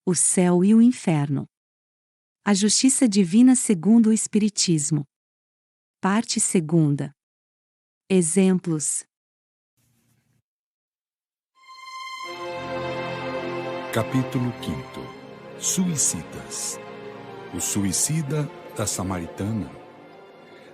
o céu e o inferno. A justiça divina segundo o Espiritismo. Parte 2. Exemplos. Capítulo 5. Suicidas. O suicida da Samaritana.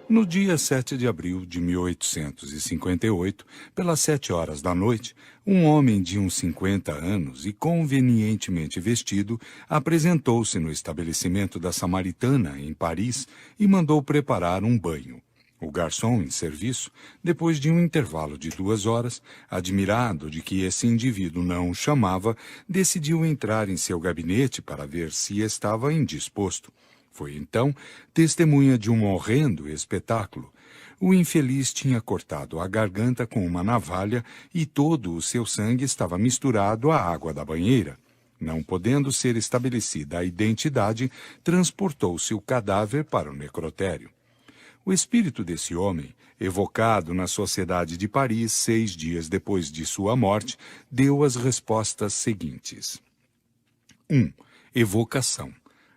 No dia 7 de abril de 1858, pelas 7 horas da noite, um homem de uns 50 anos e convenientemente vestido apresentou-se no estabelecimento da Samaritana, em Paris, e mandou preparar um banho. O garçom em serviço, depois de um intervalo de 2 horas, admirado de que esse indivíduo não o chamava, decidiu entrar em seu gabinete para ver se estava indisposto. Foi então testemunha de um horrendo espetáculo. O infeliz tinha cortado a garganta com uma navalha e todo o seu sangue estava misturado à água da banheira. Não podendo ser estabelecida a identidade, transportou-se o cadáver para o necrotério. O espírito desse homem, evocado na Sociedade de Paris 6 dias depois de sua morte, deu as respostas seguintes. 1. Evocação.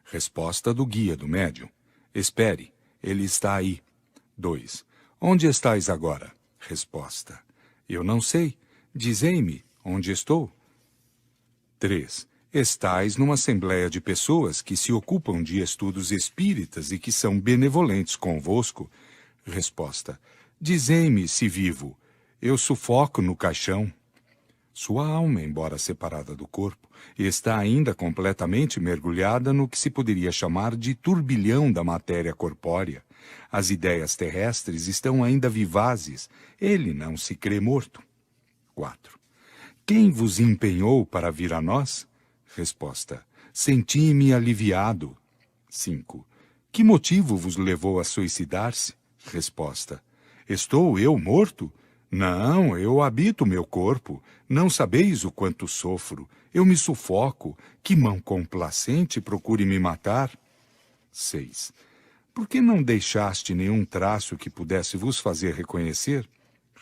Resposta do guia do médium. Espere, ele está aí. 2. Onde estais agora? Resposta. Eu não sei. Dizei-me, onde estou? 3. Estais numa assembleia de pessoas que se ocupam de estudos espíritas e que são benevolentes convosco? Resposta. Dizei-me se vivo. Eu sufoco no caixão. Sua alma, embora separada do corpo, está ainda completamente mergulhada no que se poderia chamar de turbilhão da matéria corpórea. As ideias terrestres estão ainda vivazes. Ele não se crê morto. 4. Quem vos empenhou para vir a nós? Resposta. Senti-me aliviado. 5. Que motivo vos levou a suicidar-se? Resposta. Estou eu morto? Não, eu habito meu corpo. Não sabeis o quanto sofro. Eu me sufoco. Que mão complacente procure me matar. 6. Por que não deixaste nenhum traço que pudesse vos fazer reconhecer?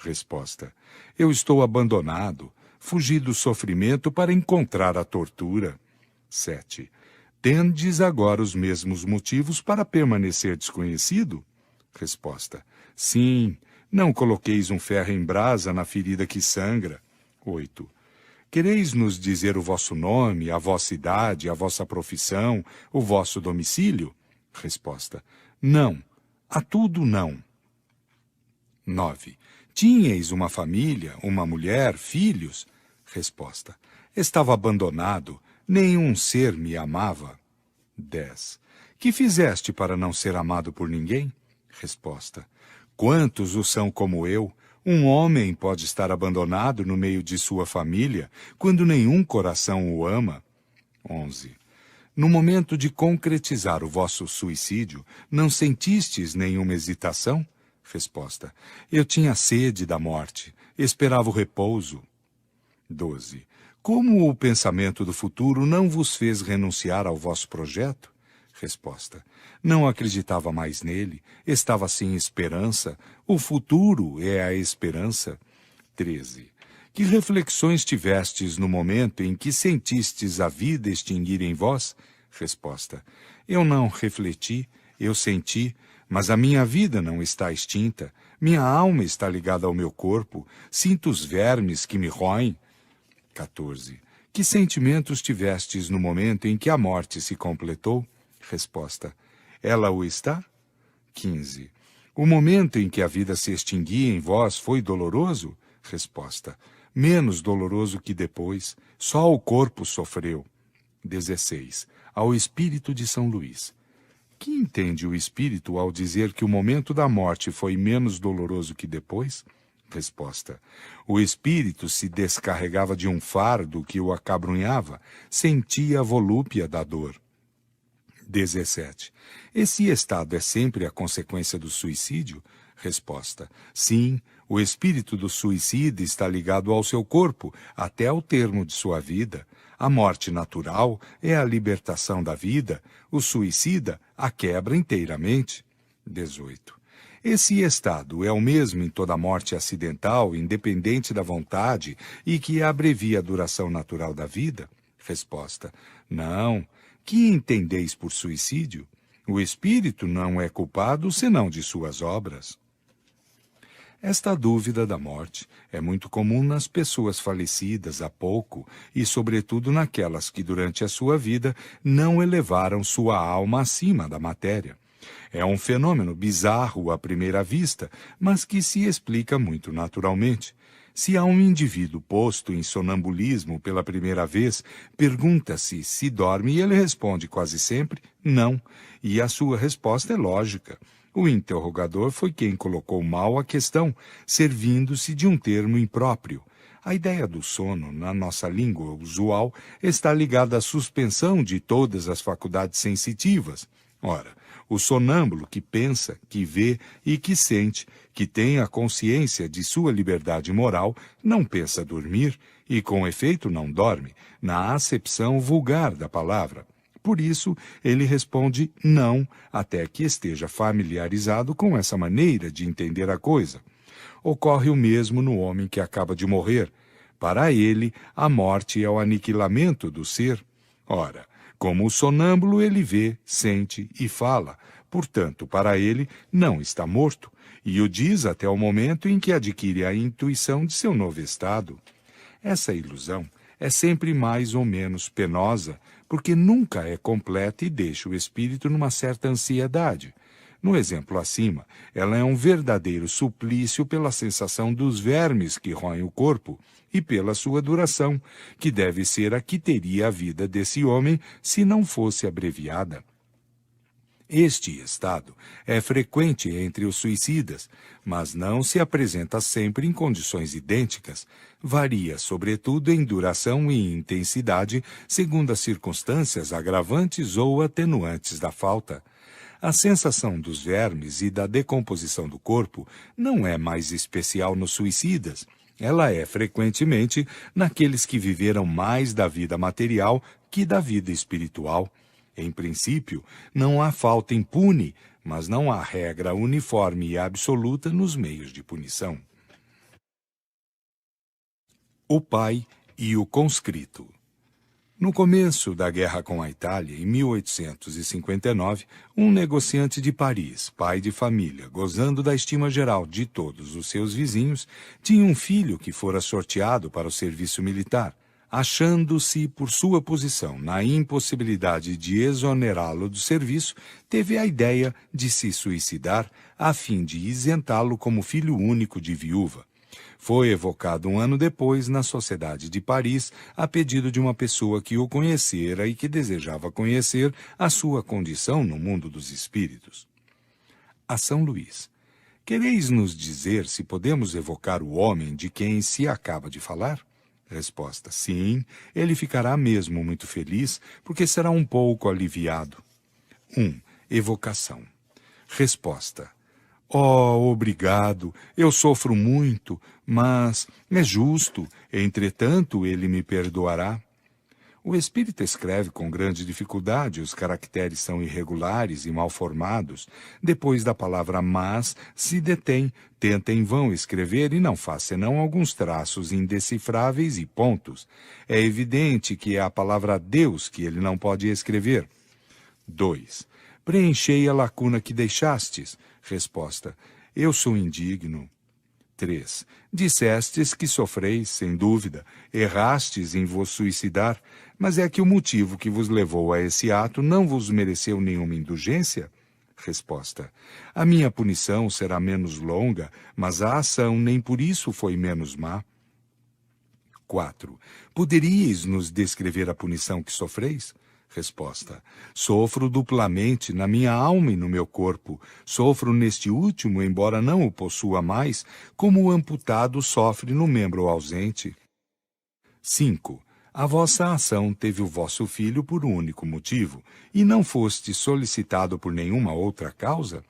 Resposta. Eu estou abandonado. Fugi do sofrimento para encontrar a tortura. 7. Tendes agora os mesmos motivos para permanecer desconhecido? Resposta. Sim. Não coloqueis um ferro em brasa na ferida que sangra. 8. Quereis nos dizer o vosso nome, a vossa idade, a vossa profissão, o vosso domicílio? Resposta. Não. A tudo não. 9. Tinhais uma família, uma mulher, filhos? Resposta. Estava abandonado. Nenhum ser me amava. 10. Que fizeste para não ser amado por ninguém? Resposta. Quantos o são como eu? Um homem pode estar abandonado no meio de sua família, quando nenhum coração o ama. 11. No momento de concretizar o vosso suicídio, não sentistes nenhuma hesitação? Resposta. Eu tinha sede da morte, esperava o repouso. 12. Como o pensamento do futuro não vos fez renunciar ao vosso projeto? Resposta. Não acreditava mais nele, estava sem esperança. O futuro é a esperança. 13. Que reflexões tivestes no momento em que sentistes a vida extinguir em vós? Resposta. Eu não refleti, eu senti, mas a minha vida não está extinta. Minha alma está ligada ao meu corpo. Sinto os vermes que me roem. 14. Que sentimentos tivestes no momento em que a morte se completou? Resposta. Ela o está? 15. O momento em que a vida se extinguia em vós foi doloroso? Resposta. Menos doloroso que depois. Só o corpo sofreu. 16. Ao espírito de São Luís. Que entende o espírito ao dizer que o momento da morte foi menos doloroso que depois? Resposta. O espírito se descarregava de um fardo que o acabrunhava, sentia a volúpia da dor. 17. Esse estado é sempre a consequência do suicídio? Resposta. Sim, o espírito do suicida está ligado ao seu corpo até ao termo de sua vida. A morte natural é a libertação da vida, o suicida a quebra inteiramente. 18. Esse estado é o mesmo em toda morte acidental, independente da vontade e que abrevia a duração natural da vida? Resposta: não. Que entendeis por suicídio? O espírito não é culpado senão de suas obras. Esta dúvida da morte é muito comum nas pessoas falecidas há pouco e, sobretudo, naquelas que durante a sua vida não elevaram sua alma acima da matéria. É um fenômeno bizarro à primeira vista, mas que se explica muito naturalmente. Se há um indivíduo posto em sonambulismo pela primeira vez, pergunta-se se dorme e ele responde quase sempre não, e a sua resposta é lógica. O interrogador foi quem colocou mal a questão, servindo-se de um termo impróprio. A ideia do sono, na nossa língua usual, está ligada à suspensão de todas as faculdades sensitivas. Ora, o sonâmbulo que pensa, que vê e que sente, que tem a consciência de sua liberdade moral, não pensa dormir e, com efeito, não dorme, na acepção vulgar da palavra. Por isso, ele responde não, até que esteja familiarizado com essa maneira de entender a coisa. Ocorre o mesmo no homem que acaba de morrer. Para ele, a morte é o aniquilamento do ser. Ora, como o sonâmbulo, ele vê, sente e fala. Portanto, para ele, não está morto, e o diz até o momento em que adquire a intuição de seu novo estado. Essa ilusão é sempre mais ou menos penosa, porque nunca é completa e deixa o espírito numa certa ansiedade. No exemplo acima, ela é um verdadeiro suplício pela sensação dos vermes que roem o corpo e pela sua duração, que deve ser a que teria a vida desse homem se não fosse abreviada. Este estado é frequente entre os suicidas, mas não se apresenta sempre em condições idênticas. Varia, sobretudo, em duração e intensidade, segundo as circunstâncias agravantes ou atenuantes da falta. A sensação dos vermes e da decomposição do corpo não é mais especial nos suicidas. Ela é frequentemente naqueles que viveram mais da vida material que da vida espiritual. Em princípio, não há falta impune, mas não há regra uniforme e absoluta nos meios de punição. O pai e o conscrito. No começo da guerra com a Itália, em 1859, um negociante de Paris, pai de família, gozando da estima geral de todos os seus vizinhos, tinha um filho que fora sorteado para o serviço militar. Achando-se, por sua posição, na impossibilidade de exonerá-lo do serviço, teve a ideia de se suicidar a fim de isentá-lo como filho único de viúva. Foi evocado um ano depois na Sociedade de Paris a pedido de uma pessoa que o conhecera e que desejava conhecer a sua condição no mundo dos espíritos. A São Luís. Quereis nos dizer se podemos evocar o homem de quem se acaba de falar? Resposta: sim, ele ficará mesmo muito feliz, porque será um pouco aliviado. 1. Evocação. Resposta: oh, obrigado, eu sofro muito, mas é justo, entretanto ele me perdoará. O espírito escreve com grande dificuldade, os caracteres são irregulares e mal formados. Depois da palavra mas, se detém, tenta em vão escrever e não faz senão alguns traços indecifráveis e pontos. É evidente que é a palavra Deus que ele não pode escrever. 2. Preenchei a lacuna que deixastes. Resposta: eu sou indigno. 3. Dissestes que sofreis, sem dúvida, errastes em vos suicidar, mas é que o motivo que vos levou a esse ato não vos mereceu nenhuma indulgência? Resposta: a minha punição será menos longa, mas a ação nem por isso foi menos má. 4. Poderíeis nos descrever a punição que sofreis? Resposta: sofro duplamente na minha alma e no meu corpo. Sofro neste último, embora não o possua mais, como o amputado sofre no membro ausente. 5. A vossa ação teve o vosso filho por um único motivo, e não foste solicitado por nenhuma outra causa?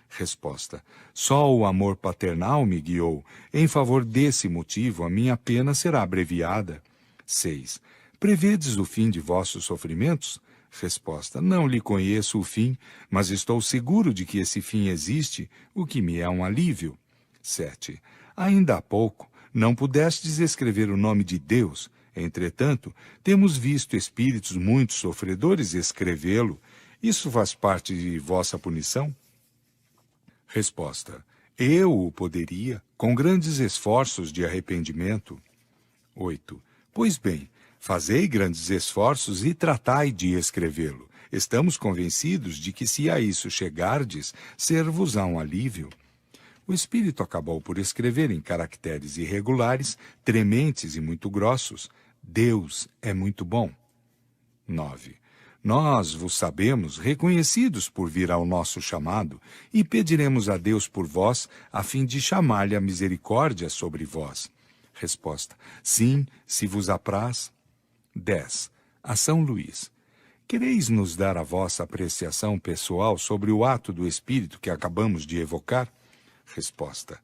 Resposta: só o amor paternal me guiou. Em favor desse motivo, a minha pena será abreviada. 6. Prevedes o fim de vossos sofrimentos? Resposta: não lhe conheço o fim, mas estou seguro de que esse fim existe, o que me é um alívio. 7. Ainda há pouco, não pudestes escrever o nome de Deus. Entretanto, temos visto espíritos muito sofredores escrevê-lo. Isso faz parte de vossa punição? Resposta: eu o poderia, com grandes esforços de arrependimento. 8. Pois bem, fazei grandes esforços e tratai de escrevê-lo. Estamos convencidos de que, se a isso chegardes, ser-vos-á um alívio. O espírito acabou por escrever em caracteres irregulares, trementes e muito grossos: Deus é muito bom. 9. Nós vos sabemos reconhecidos por vir ao nosso chamado, e pediremos a Deus por vós, a fim de chamar-lhe a misericórdia sobre vós. Resposta: sim, se vos apraz. 10. A São Luís: quereis nos dar a vossa apreciação pessoal sobre o ato do espírito que acabamos de evocar? Resposta: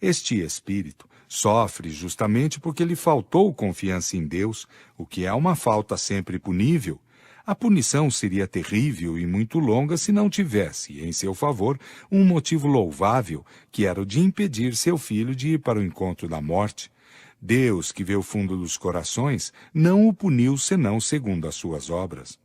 este espírito sofre justamente porque lhe faltou confiança em Deus, o que é uma falta sempre punível. A punição seria terrível e muito longa se não tivesse, em seu favor, um motivo louvável, que era o de impedir seu filho de ir para o encontro da morte. Deus, que vê o fundo dos corações, não o puniu senão segundo as suas obras.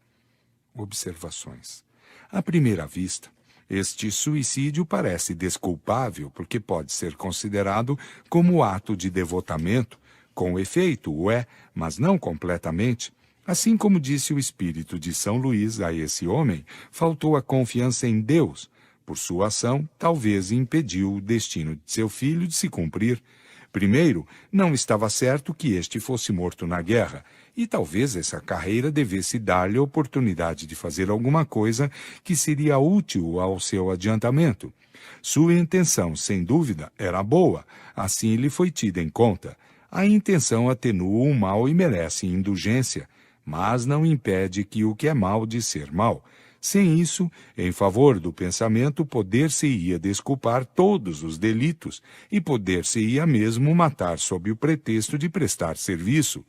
Observações. À primeira vista, este suicídio parece desculpável porque pode ser considerado como ato de devotamento. Com efeito, o é, mas não completamente. Assim como disse o espírito de São Luís a esse homem, faltou a confiança em Deus. Por sua ação, talvez impediu o destino de seu filho de se cumprir. Primeiro, não estava certo que este fosse morto na guerra, e talvez essa carreira devesse dar-lhe a oportunidade de fazer alguma coisa que seria útil ao seu adiantamento. Sua intenção, sem dúvida, era boa, assim lhe foi tida em conta. A intenção atenua o mal e merece indulgência, mas não impede que o que é mal de ser mal. Sem isso, em favor do pensamento, poder-se-ia desculpar todos os delitos e poder-se-ia mesmo matar sob o pretexto de prestar serviço.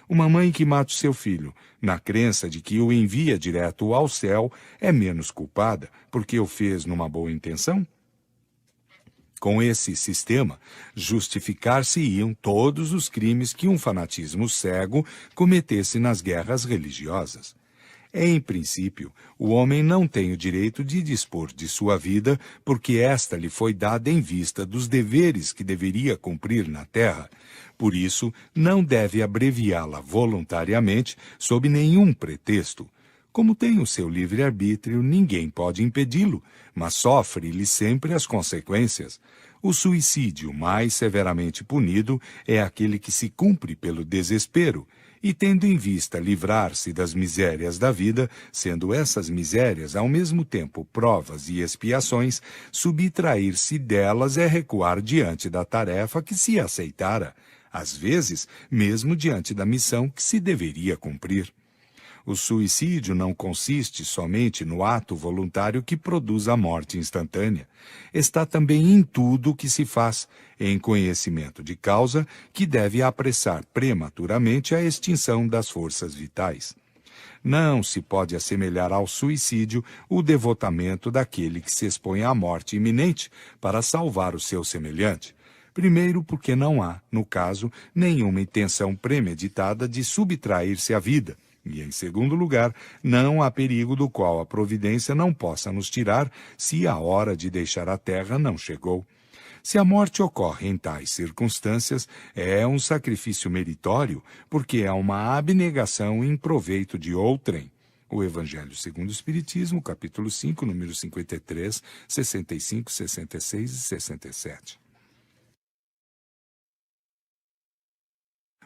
Uma mãe que mata o seu filho, na crença de que o envia direto ao céu, é menos culpada porque o fez numa boa intenção? Com esse sistema, justificar-se-iam todos os crimes que um fanatismo cego cometesse nas guerras religiosas. Em princípio, o homem não tem o direito de dispor de sua vida, porque esta lhe foi dada em vista dos deveres que deveria cumprir na terra. Por isso, não deve abreviá-la voluntariamente, sob nenhum pretexto. Como tem o seu livre-arbítrio, ninguém pode impedi-lo, mas sofre-lhe sempre as consequências. O suicídio mais severamente punido é aquele que se cumpre pelo desespero, e tendo em vista livrar-se das misérias da vida, sendo essas misérias ao mesmo tempo provas e expiações, subtrair-se delas é recuar diante da tarefa que se aceitara, às vezes mesmo diante da missão que se deveria cumprir. O suicídio não consiste somente no ato voluntário que produz a morte instantânea. Está também em tudo o que se faz, em conhecimento de causa, que deve apressar prematuramente a extinção das forças vitais. Não se pode assemelhar ao suicídio o devotamento daquele que se expõe à morte iminente para salvar o seu semelhante. Primeiro, porque não há, no caso, nenhuma intenção premeditada de subtrair-se à vida. E, em segundo lugar, não há perigo do qual a providência não possa nos tirar se a hora de deixar a terra não chegou. Se a morte ocorre em tais circunstâncias, é um sacrifício meritório, porque é uma abnegação em proveito de outrem. O Evangelho segundo o Espiritismo, capítulo 5, números 53, 65, 66 e 67.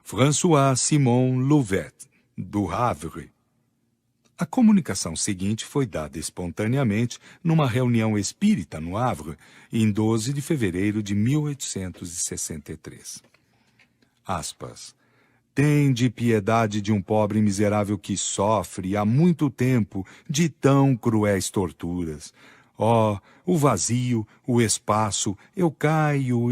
François Simon Louvet, do Havre. A comunicação seguinte foi dada espontaneamente numa reunião espírita no Havre, em 12 de fevereiro de 1863. Aspas. Tende piedade de um pobre miserável que sofre há muito tempo de tão cruéis torturas. Ó, o vazio, o espaço, eu caio,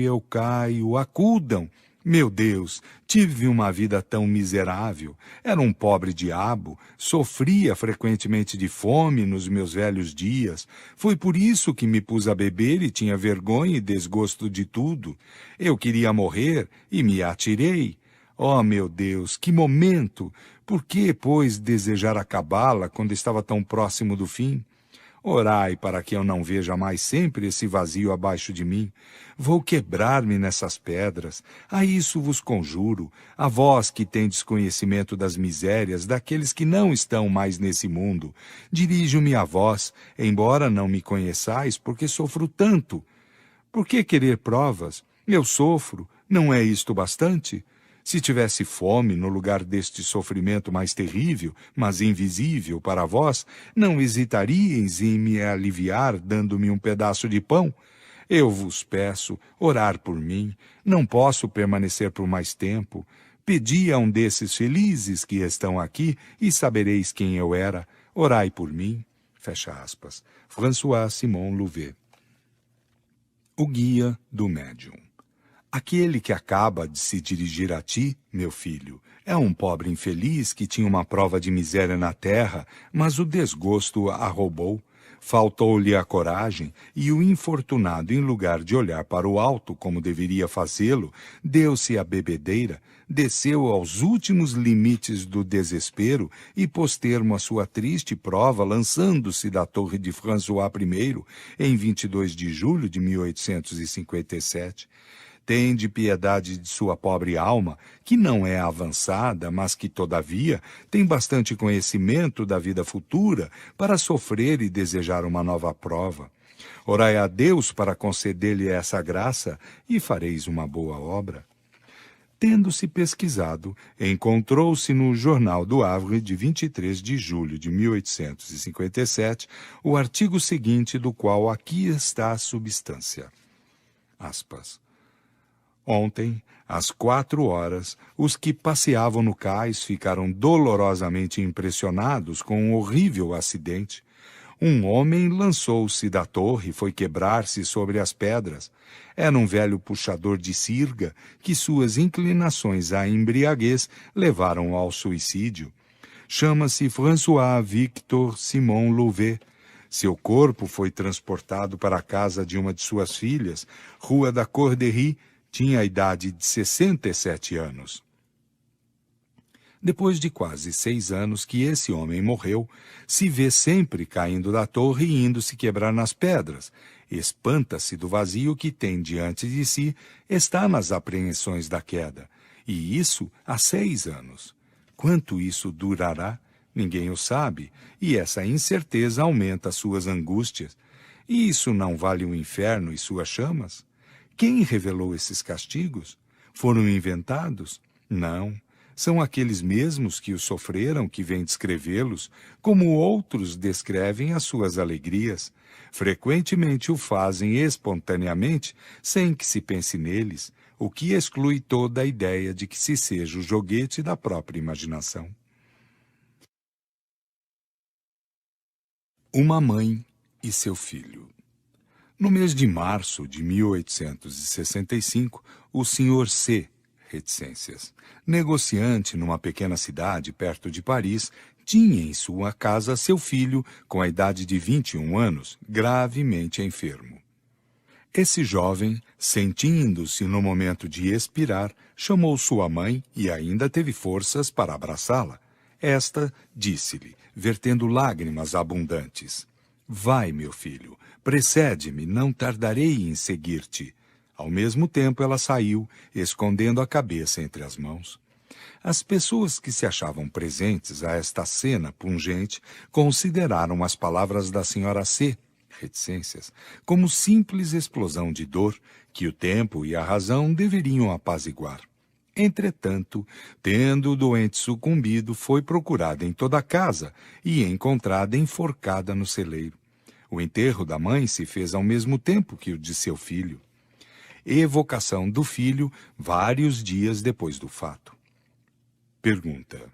acudam. Meu Deus, tive uma vida tão miserável. Era um pobre diabo, sofria frequentemente de fome nos meus velhos dias. Foi por isso que me pus a beber e tinha vergonha e desgosto de tudo. Eu queria morrer e me atirei. Oh, meu Deus, que momento! Por que, pois, desejar acabá-la quando estava tão próximo do fim? Orai para que eu não veja mais sempre esse vazio abaixo de mim. Vou quebrar-me nessas pedras. A isso vos conjuro, a vós que tendes conhecimento das misérias daqueles que não estão mais nesse mundo. Dirijo-me a vós, embora não me conheçais, porque sofro tanto. Por que querer provas? Eu sofro. Não é isto bastante? Se tivesse fome no lugar deste sofrimento mais terrível, mas invisível para vós, não hesitaríeis em me aliviar dando-me um pedaço de pão? Eu vos peço, orar por mim. Não posso permanecer por mais tempo. Pedi a um desses felizes que estão aqui e sabereis quem eu era. Orai por mim. Fecha aspas. François Simon Louvet. O guia do médium. Aquele que acaba de se dirigir a ti, meu filho, é um pobre infeliz que tinha uma prova de miséria na terra, mas o desgosto a roubou. Faltou-lhe a coragem, e o infortunado, em lugar de olhar para o alto, como deveria fazê-lo, deu-se à bebedeira, desceu aos últimos limites do desespero e pôs termo à sua triste prova, lançando-se da torre de François I, em 22 de julho de 1857. Tende piedade de sua pobre alma, que não é avançada, mas que, todavia, tem bastante conhecimento da vida futura para sofrer e desejar uma nova prova. Orai a Deus para conceder-lhe essa graça e fareis uma boa obra. Tendo-se pesquisado, encontrou-se no Jornal do Havre de 23 de julho de 1857 o artigo seguinte, do qual aqui está a substância. Aspas. Ontem, às 4 horas, os que passeavam no cais ficaram dolorosamente impressionados com um horrível acidente. Um homem lançou-se da torre e foi quebrar-se sobre as pedras. Era um velho puxador de sirga que suas inclinações à embriaguez levaram ao suicídio. Chama-se François Victor Simon Louvet. Seu corpo foi transportado para a casa de uma de suas filhas, Rua da Corderie. Tinha a idade de 67 anos. Depois de quase 6 anos que esse homem morreu, se vê sempre caindo da torre e indo se quebrar nas pedras. Espanta-se do vazio que tem diante de si, está nas apreensões da queda. E isso há 6 anos. Quanto isso durará? Ninguém o sabe, e essa incerteza aumenta suas angústias. E isso não vale o inferno e suas chamas? Quem revelou esses castigos? Foram inventados? Não. São aqueles mesmos que os sofreram que vêm descrevê-los, como outros descrevem as suas alegrias. Frequentemente o fazem espontaneamente, sem que se pense neles, o que exclui toda a ideia de que se seja o joguete da própria imaginação. Uma mãe e seu filho. No mês de março de 1865, o Sr. C., reticências, negociante numa pequena cidade perto de Paris, tinha em sua casa seu filho, com a idade de 21 anos, gravemente enfermo. Esse jovem, sentindo-se no momento de expirar, chamou sua mãe e ainda teve forças para abraçá-la. Esta disse-lhe, vertendo lágrimas abundantes: Vai, meu filho, precede-me, não tardarei em seguir-te. Ao mesmo tempo ela saiu, escondendo a cabeça entre as mãos. As pessoas que se achavam presentes a esta cena pungente consideraram as palavras da senhora C., reticências, como simples explosão de dor que o tempo e a razão deveriam apaziguar. Entretanto, tendo o doente sucumbido, foi procurada em toda a casa e encontrada enforcada no celeiro. O enterro da mãe se fez ao mesmo tempo que o de seu filho. Evocação do filho vários dias depois do fato. Pergunta: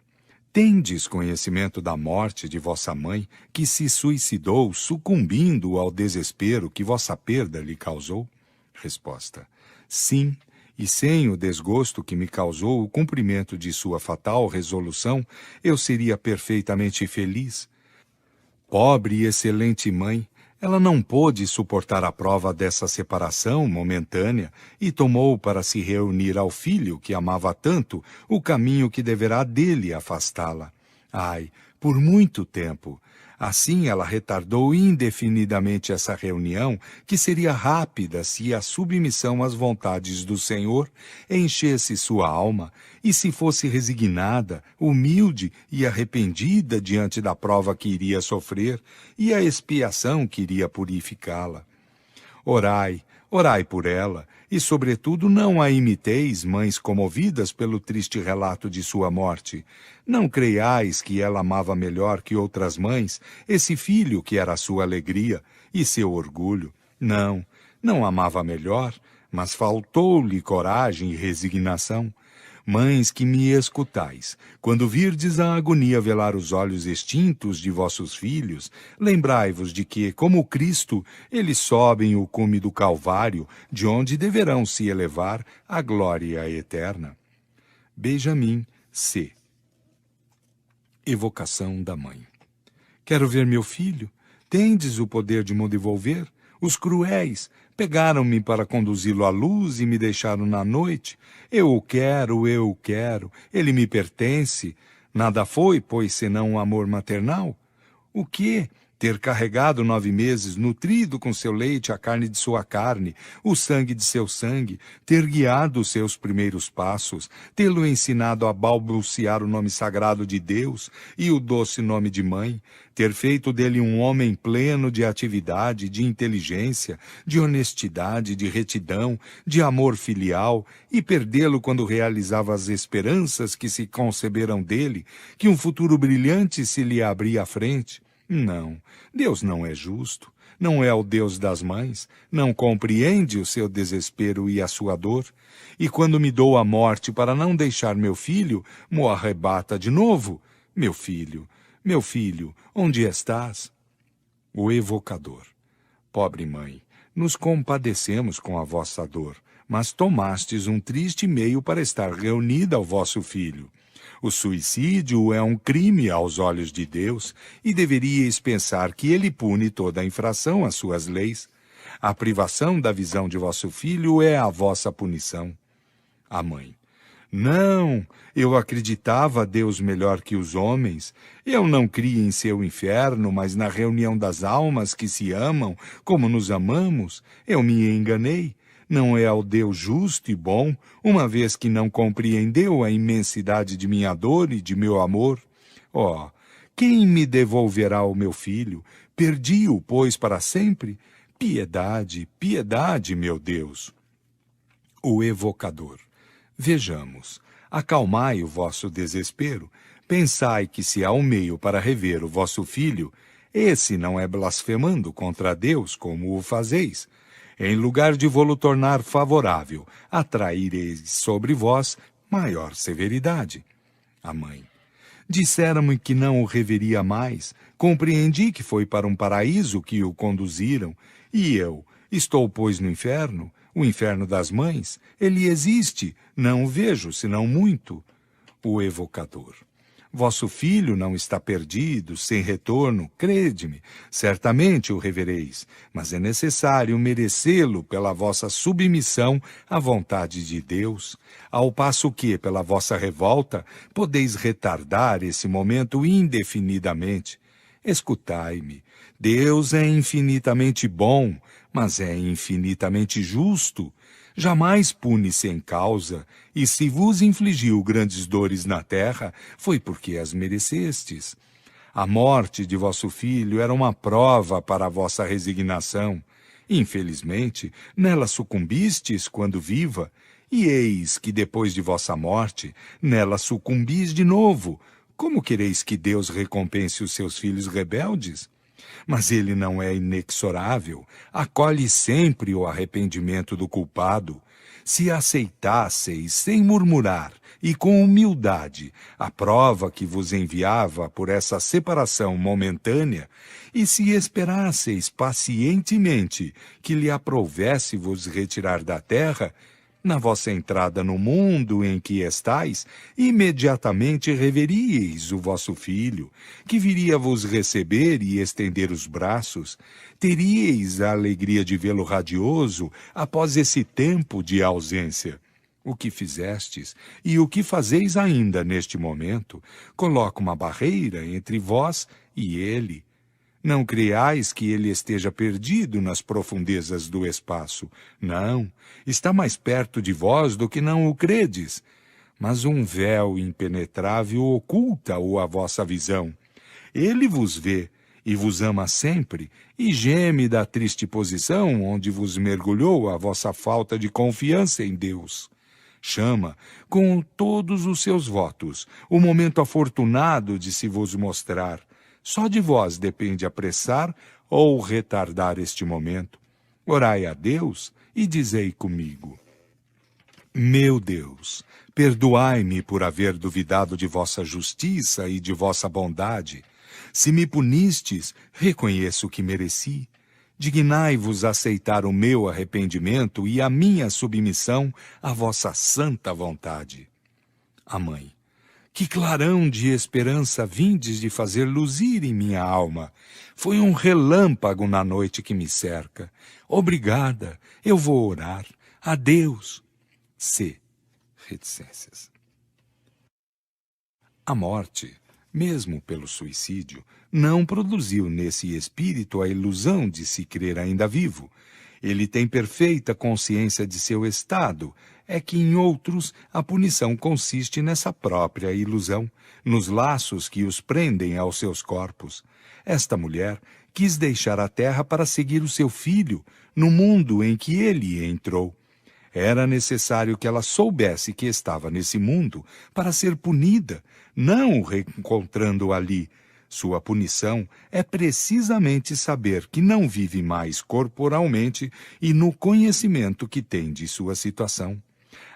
tendes conhecimento da morte de vossa mãe, que se suicidou sucumbindo ao desespero que vossa perda lhe causou? Resposta: sim, e sem o desgosto que me causou o cumprimento de sua fatal resolução, eu seria perfeitamente feliz. Pobre e excelente mãe, Ela não pôde suportar a prova dessa separação momentânea e tomou para se reunir ao filho que amava tanto o caminho que deverá dele afastá-la. Ai, por muito tempo. Assim ela retardou indefinidamente essa reunião, que seria rápida se a submissão às vontades do Senhor enchesse sua alma e se fosse resignada, humilde e arrependida diante da prova que iria sofrer e a expiação que iria purificá-la. Orai, orai por ela, e sobretudo não a imiteis, mães comovidas pelo triste relato de sua morte. Não creiais que ela amava melhor que outras mães esse filho que era sua alegria e seu orgulho. Não, não amava melhor, mas faltou-lhe coragem e resignação. Mães que me escutais, quando virdes a agonia velar os olhos extintos de vossos filhos, lembrai-vos de que, como Cristo, eles sobem o cume do Calvário, de onde deverão se elevar à glória eterna. Benjamin C. Evocação da mãe. Quero ver meu filho. Tendes o poder de me devolver? Os cruéis pegaram-me para conduzi-lo à luz e me deixaram na noite. Eu o quero, ele me pertence. Nada foi, pois, senão um amor maternal. O quê? Ter carregado 9 meses, nutrido com seu leite a carne de sua carne, o sangue de seu sangue, ter guiado os seus primeiros passos, tê-lo ensinado a balbuciar o nome sagrado de Deus e o doce nome de mãe, ter feito dele um homem pleno de atividade, de inteligência, de honestidade, de retidão, de amor filial, e perdê-lo quando realizava as esperanças que se conceberam dele, que um futuro brilhante se lhe abria à frente. Não, Deus não é justo, não é o Deus das mães, não compreende o seu desespero e a sua dor, e quando me dou a morte para não deixar meu filho, mo arrebata de novo. Meu filho, onde estás? O evocador. Pobre mãe, nos compadecemos com a vossa dor, mas tomastes um triste meio para estar reunida ao vosso filho. O suicídio é um crime aos olhos de Deus e deveríeis pensar que ele pune toda a infração às suas leis. A privação da visão de vosso filho é a vossa punição. A mãe. Não, eu acreditava a Deus melhor que os homens. Eu não cria em seu inferno, mas na reunião das almas que se amam, como nos amamos. Eu me enganei. Não é ao Deus justo e bom, uma vez que não compreendeu a imensidade de minha dor e de meu amor. Oh, quem me devolverá o meu filho? Perdi-o, pois, para sempre? Piedade, piedade, meu Deus. O evocador. Vejamos, acalmai o vosso desespero. Pensai que se há um meio para rever o vosso filho, esse não é blasfemando contra Deus, como o fazeis. Em lugar de vô-lo tornar favorável, atraireis sobre vós maior severidade. A mãe. Disseram-me que não o reveria mais. Compreendi que foi para um paraíso que o conduziram. E eu? Estou, pois, no inferno? O inferno das mães? Ele existe. Não o vejo, senão muito. O evocador. Vosso filho não está perdido, sem retorno, crede-me, certamente o revereis, mas é necessário merecê-lo pela vossa submissão à vontade de Deus, ao passo que, pela vossa revolta, podeis retardar esse momento indefinidamente. Escutai-me, Deus é infinitamente bom, mas é infinitamente justo. Jamais pune sem causa, e se vos infligiu grandes dores na terra, foi porque as merecestes. A morte de vosso filho era uma prova para a vossa resignação. Infelizmente, nela sucumbistes quando viva, e eis que depois de vossa morte, nela sucumbis de novo. Como quereis que Deus recompense os seus filhos rebeldes? Mas ele não é inexorável, acolhe sempre o arrependimento do culpado. Se aceitasseis sem murmurar e com humildade a prova que vos enviava por essa separação momentânea, e se esperasseis pacientemente que lhe aprouvesse vos retirar da terra, Na vossa entrada no mundo em que estais, imediatamente reveríeis o vosso filho, que viria vos receber e estender os braços. Teríeis a alegria de vê-lo radioso após esse tempo de ausência. O que fizestes e o que fazeis ainda neste momento coloca uma barreira entre vós e ele. Não creais que ele esteja perdido nas profundezas do espaço. Não, está mais perto de vós do que não o credes. Mas um véu impenetrável oculta-o à vossa visão. Ele vos vê e vos ama sempre, e geme da triste posição onde vos mergulhou a vossa falta de confiança em Deus. Chama, com todos os seus votos, o momento afortunado de se vos mostrar. Só de vós depende apressar ou retardar este momento. Orai a Deus e dizei comigo: Meu Deus, perdoai-me por haver duvidado de vossa justiça e de vossa bondade. Se me punistes, reconheço que mereci. Dignai-vos aceitar o meu arrependimento e a minha submissão à vossa santa vontade. A mãe: Que clarão de esperança vindes de fazer luzir em minha alma. Foi um relâmpago na noite que me cerca. Obrigada, eu vou orar. Adeus. C. Reticências. A morte, mesmo pelo suicídio, não produziu nesse espírito a ilusão de se crer ainda vivo. Ele tem perfeita consciência de seu estado. É que em outros a punição consiste nessa própria ilusão, nos laços que os prendem aos seus corpos. Esta mulher quis deixar a terra para seguir o seu filho, no mundo em que ele entrou. Era necessário que ela soubesse que estava nesse mundo para ser punida, não o reencontrando ali. Sua punição é precisamente saber que não vive mais corporalmente e no conhecimento que tem de sua situação.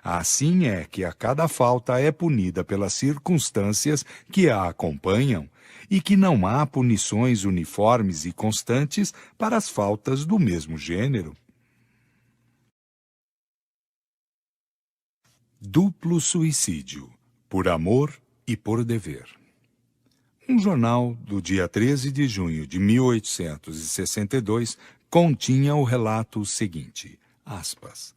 Assim é que a cada falta é punida pelas circunstâncias que a acompanham, e que não há punições uniformes e constantes para as faltas do mesmo gênero. Duplo suicídio, por amor e por dever. Um jornal do dia 13 de junho de 1862 continha o relato seguinte, aspas,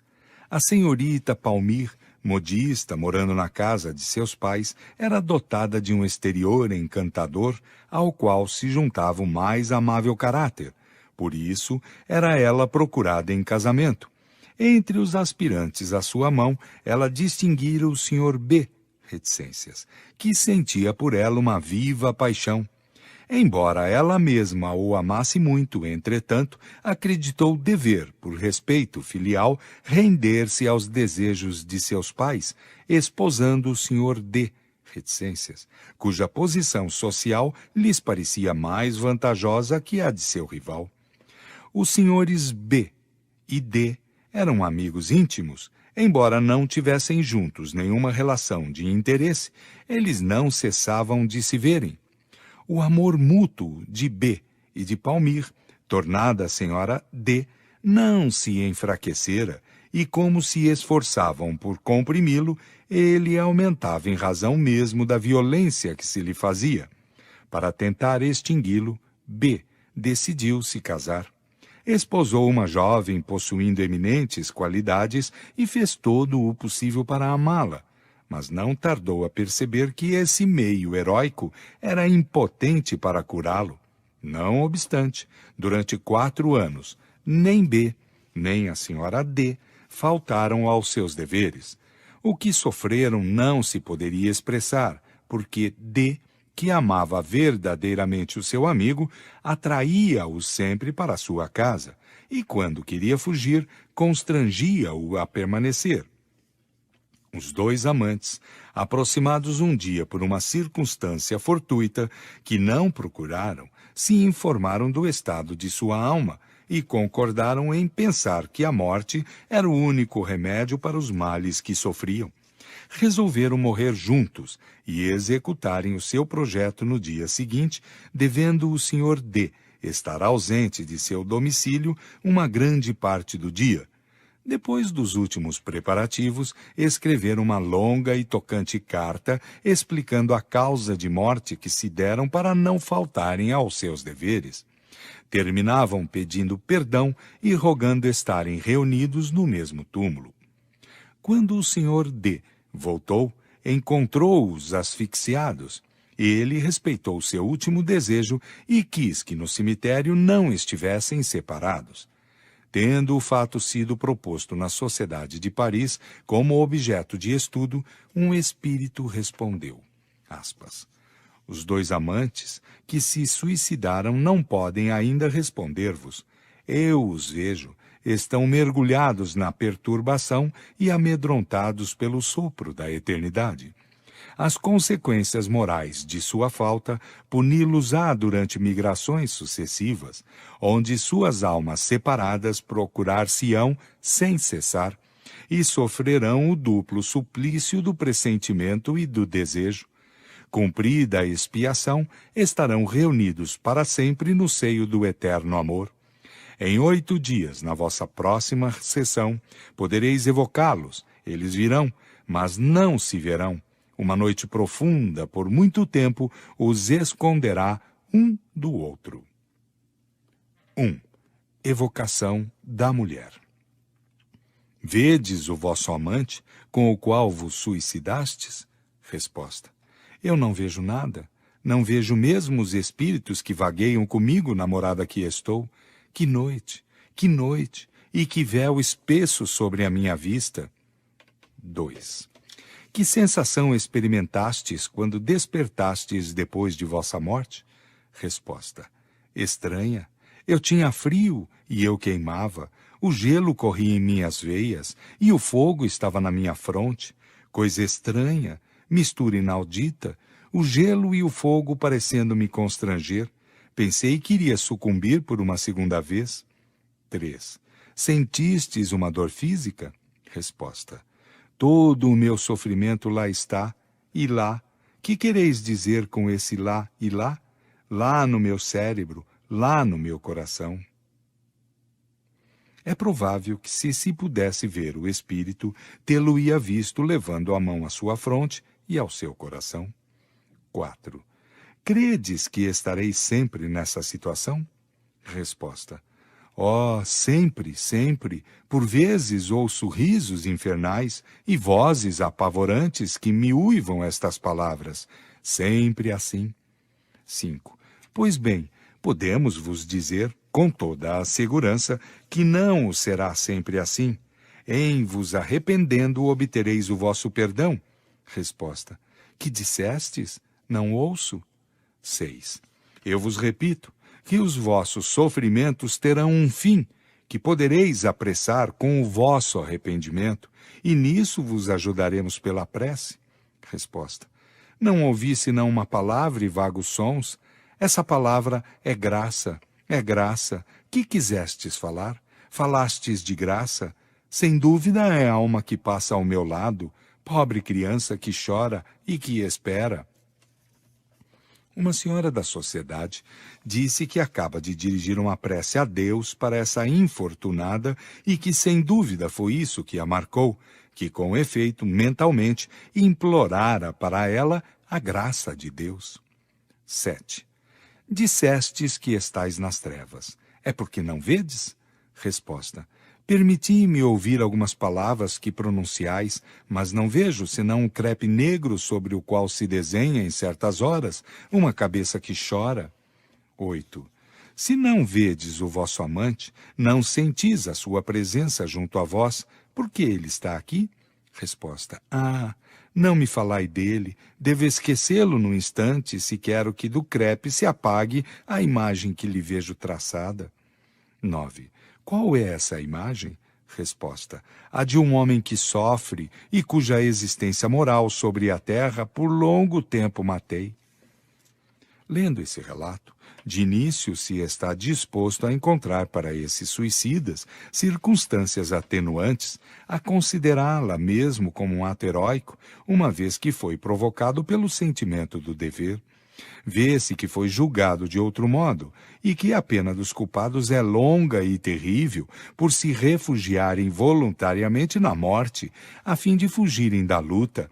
A senhorita Palmir, modista, morando na casa de seus pais, era dotada de um exterior encantador, ao qual se juntava o mais amável caráter. Por isso, era ela procurada em casamento. Entre os aspirantes à sua mão, ela distinguira o Sr. B., reticências, que sentia por ela uma viva paixão. Embora ela mesma o amasse muito, entretanto, acreditou dever, por respeito filial, render-se aos desejos de seus pais, esposando o Sr. D., reticências, cuja posição social lhes parecia mais vantajosa que a de seu rival. Os senhores B. e D. eram amigos íntimos. Embora não tivessem juntos nenhuma relação de interesse, eles não cessavam de se verem. O amor mútuo de B. e de Palmir, tornada a senhora D., não se enfraquecera, e como se esforçavam por comprimi-lo, ele aumentava em razão mesmo da violência que se lhe fazia. Para tentar extingui-lo, B. decidiu se casar. Esposou uma jovem possuindo eminentes qualidades e fez todo o possível para amá-la, mas não tardou a perceber que esse meio heróico era impotente para curá-lo. Não obstante, durante 4 anos, nem B, nem a senhora D faltaram aos seus deveres. O que sofreram não se poderia expressar, porque D, que amava verdadeiramente o seu amigo, atraía-o sempre para sua casa, e quando queria fugir, constrangia-o a permanecer. Os dois amantes, aproximados um dia por uma circunstância fortuita que não procuraram, se informaram do estado de sua alma e concordaram em pensar que a morte era o único remédio para os males que sofriam. Resolveram morrer juntos e executarem o seu projeto no dia seguinte, devendo o Sr. D. estar ausente de seu domicílio uma grande parte do dia. Depois dos últimos preparativos, escreveram uma longa e tocante carta explicando a causa de morte que se deram para não faltarem aos seus deveres. Terminavam pedindo perdão e rogando estarem reunidos no mesmo túmulo. Quando o Sr. D. voltou, encontrou-os asfixiados. Ele respeitou seu último desejo e quis que no cemitério não estivessem separados. Tendo o fato sido proposto na Sociedade de Paris como objeto de estudo, um espírito respondeu, aspas, os dois amantes que se suicidaram não podem ainda responder-vos. Eu os vejo, estão mergulhados na perturbação e amedrontados pelo sopro da eternidade. As consequências morais de sua falta puni-los-á durante migrações sucessivas, onde suas almas separadas procurar-se-ão sem cessar, e sofrerão o duplo suplício do pressentimento e do desejo. Cumprida a expiação, estarão reunidos para sempre no seio do eterno amor. Em 8 dias, na vossa próxima sessão, podereis evocá-los, eles virão, mas não se verão. Uma noite profunda, por muito tempo, os esconderá um do outro. 1. Evocação da mulher. Vedes o vosso amante, com o qual vos suicidastes? Resposta. Eu não vejo nada. Não vejo mesmo os espíritos que vagueiam comigo na morada que estou. Que noite, e que véu espesso sobre a minha vista. 2. Que sensação experimentastes quando despertastes depois de vossa morte? Resposta. Estranha. Eu tinha frio e eu queimava. O gelo corria em minhas veias e o fogo estava na minha fronte. Coisa estranha, mistura inaudita. O gelo e o fogo parecendo me constranger. Pensei que iria sucumbir por uma segunda vez. 3. Sentistes uma dor física? Resposta. Todo o meu sofrimento lá está, e lá. Que quereis dizer com esse lá e lá? Lá no meu cérebro, lá no meu coração. É provável que se pudesse ver o espírito, tê-lo-ia visto levando a mão à sua fronte e ao seu coração. 4. Credes que estareis sempre nessa situação? Resposta. Oh, sempre, sempre, por vezes ouço risos infernais e vozes apavorantes que me uivam estas palavras. Sempre assim. 5. Pois bem, podemos vos dizer, com toda a segurança, que não o será sempre assim. Em vos arrependendo obtereis o vosso perdão. Resposta. Que dissestes? Não ouço. 6. Eu vos repito, que os vossos sofrimentos terão um fim, que podereis apressar com o vosso arrependimento, e nisso vos ajudaremos pela prece. Resposta. Não ouvi senão uma palavra e vagos sons. Essa palavra é graça, é graça. Que quisestes falar? Falastes de graça? Sem dúvida é a alma que passa ao meu lado, pobre criança que chora e que espera. Uma senhora da sociedade disse que acaba de dirigir uma prece a Deus para essa infortunada e que sem dúvida foi isso que a marcou, que com efeito, mentalmente, implorara para ela a graça de Deus. 7. Dissestes que estais nas trevas. É porque não vedes? Resposta. Permiti-me ouvir algumas palavras que pronunciais, mas não vejo senão um crepe negro sobre o qual se desenha, em certas horas, uma cabeça que chora. 8. Se não vedes o vosso amante, não sentis a sua presença junto a vós, porque ele está aqui? Resposta. Ah, não me falai dele, devo esquecê-lo num instante, se quero que do crepe se apague a imagem que lhe vejo traçada. 9. Qual é essa imagem? Resposta. A de um homem que sofre e cuja existência moral sobre a terra por longo tempo matei. Lendo esse relato, de início se está disposto a encontrar para esses suicidas circunstâncias atenuantes, a considerá-la mesmo como um ato heróico, uma vez que foi provocado pelo sentimento do dever. Vê-se que foi julgado de outro modo, e que a pena dos culpados é longa e terrível por se refugiarem voluntariamente na morte, a fim de fugirem da luta.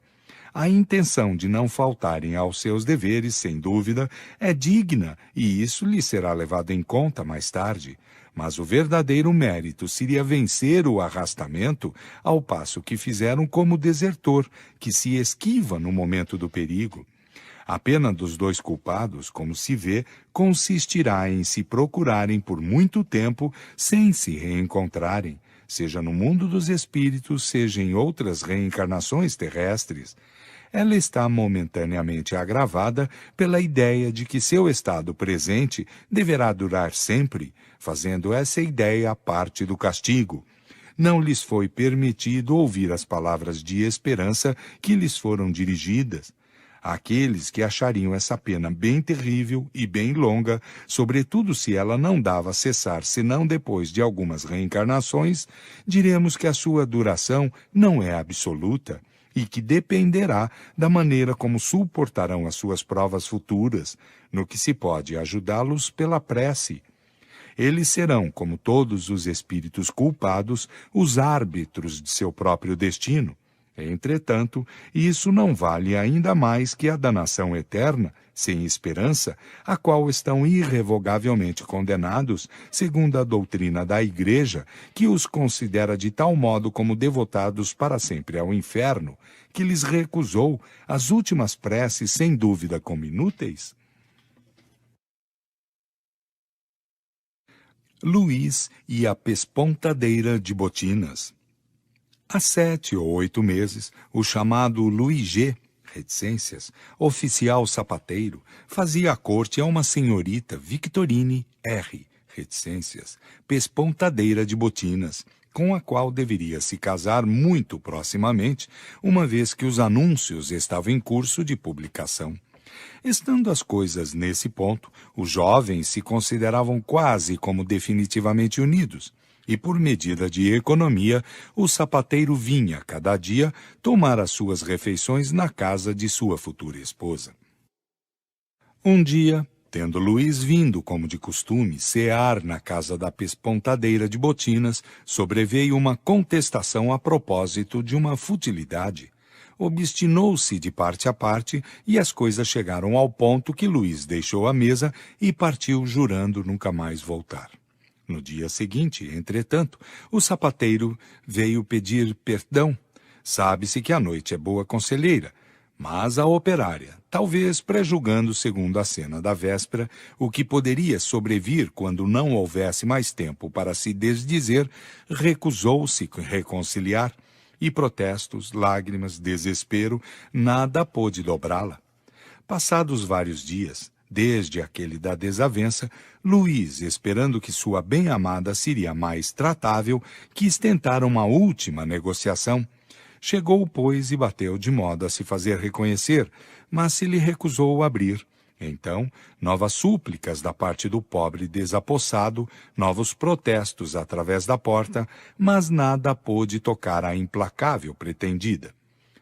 A intenção de não faltarem aos seus deveres, sem dúvida, é digna, e isso lhe será levado em conta mais tarde. Mas o verdadeiro mérito seria vencer o arrastamento, ao passo que fizeram como desertor, que se esquiva no momento do perigo. A pena dos dois culpados, como se vê, consistirá em se procurarem por muito tempo sem se reencontrarem, seja no mundo dos espíritos, seja em outras reencarnações terrestres. Ela está momentaneamente agravada pela ideia de que seu estado presente deverá durar sempre, fazendo essa ideia parte do castigo. Não lhes foi permitido ouvir as palavras de esperança que lhes foram dirigidas. Aqueles que achariam essa pena bem terrível e bem longa, sobretudo se ela não dava cessar senão depois de algumas reencarnações, diremos que a sua duração não é absoluta e que dependerá da maneira como suportarão as suas provas futuras, no que se pode ajudá-los pela prece. Eles serão, como todos os espíritos culpados, os árbitros de seu próprio destino. Entretanto, isso não vale ainda mais que a danação eterna, sem esperança, a qual estão irrevogavelmente condenados, segundo a doutrina da Igreja, que os considera de tal modo como devotados para sempre ao inferno, que lhes recusou as últimas preces sem dúvida como inúteis? Luís e a Pespontadeira de Botinas. Há 7 ou 8 meses, o chamado Luís G., reticências, oficial sapateiro, fazia a corte a uma senhorita Victorine R., reticências, Pespontadeira de Botinas, com a qual deveria se casar muito proximamente, uma vez que os anúncios estavam em curso de publicação. Estando as coisas nesse ponto, os jovens se consideravam quase como definitivamente unidos, e por medida de economia, o sapateiro vinha, cada dia, tomar as suas refeições na casa de sua futura esposa. Um dia, tendo Luís vindo, como de costume, cear na casa da Pespontadeira de Botinas, sobreveio uma contestação a propósito de uma futilidade. Obstinou-se de parte a parte, e as coisas chegaram ao ponto que Luís deixou a mesa e partiu jurando nunca mais voltar. No dia seguinte, entretanto, o sapateiro veio pedir perdão. Sabe-se que a noite é boa conselheira, mas a operária, talvez prejulgando segundo a cena da véspera, o que poderia sobrevir quando não houvesse mais tempo para se desdizer, recusou-se reconciliar, e protestos, lágrimas, desespero, nada pôde dobrá-la. Passados vários dias, desde aquele da desavença, Luís, esperando que sua bem-amada seria mais tratável, quis tentar uma última negociação. Chegou, pois, e bateu de modo a se fazer reconhecer, mas se lhe recusou abrir. Então, novas súplicas da parte do pobre desapossado, novos protestos através da porta, mas nada pôde tocar a implacável pretendida.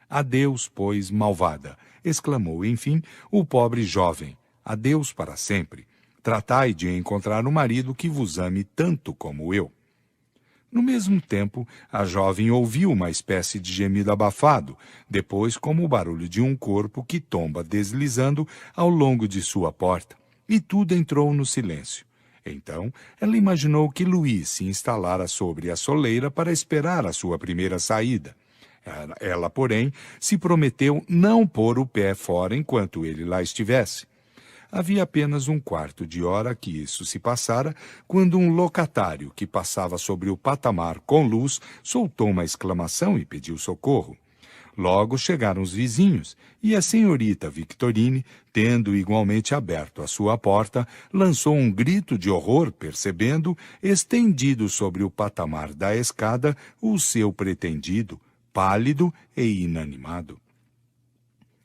Adeus, pois, malvada, exclamou, enfim, o pobre jovem. Adeus para sempre. Tratai de encontrar um marido que vos ame tanto como eu. No mesmo tempo, a jovem ouviu uma espécie de gemido abafado, depois como o barulho de um corpo que tomba deslizando ao longo de sua porta, e tudo entrou no silêncio. Então, ela imaginou que Luís se instalara sobre a soleira para esperar a sua primeira saída. Ela, porém, se prometeu não pôr o pé fora enquanto ele lá estivesse. Havia apenas um quarto de hora que isso se passara, quando um locatário que passava sobre o patamar com luz soltou uma exclamação e pediu socorro. Logo chegaram os vizinhos, e a senhorita Victorine, tendo igualmente aberto a sua porta, lançou um grito de horror, percebendo, estendido sobre o patamar da escada, o seu pretendido, pálido e inanimado.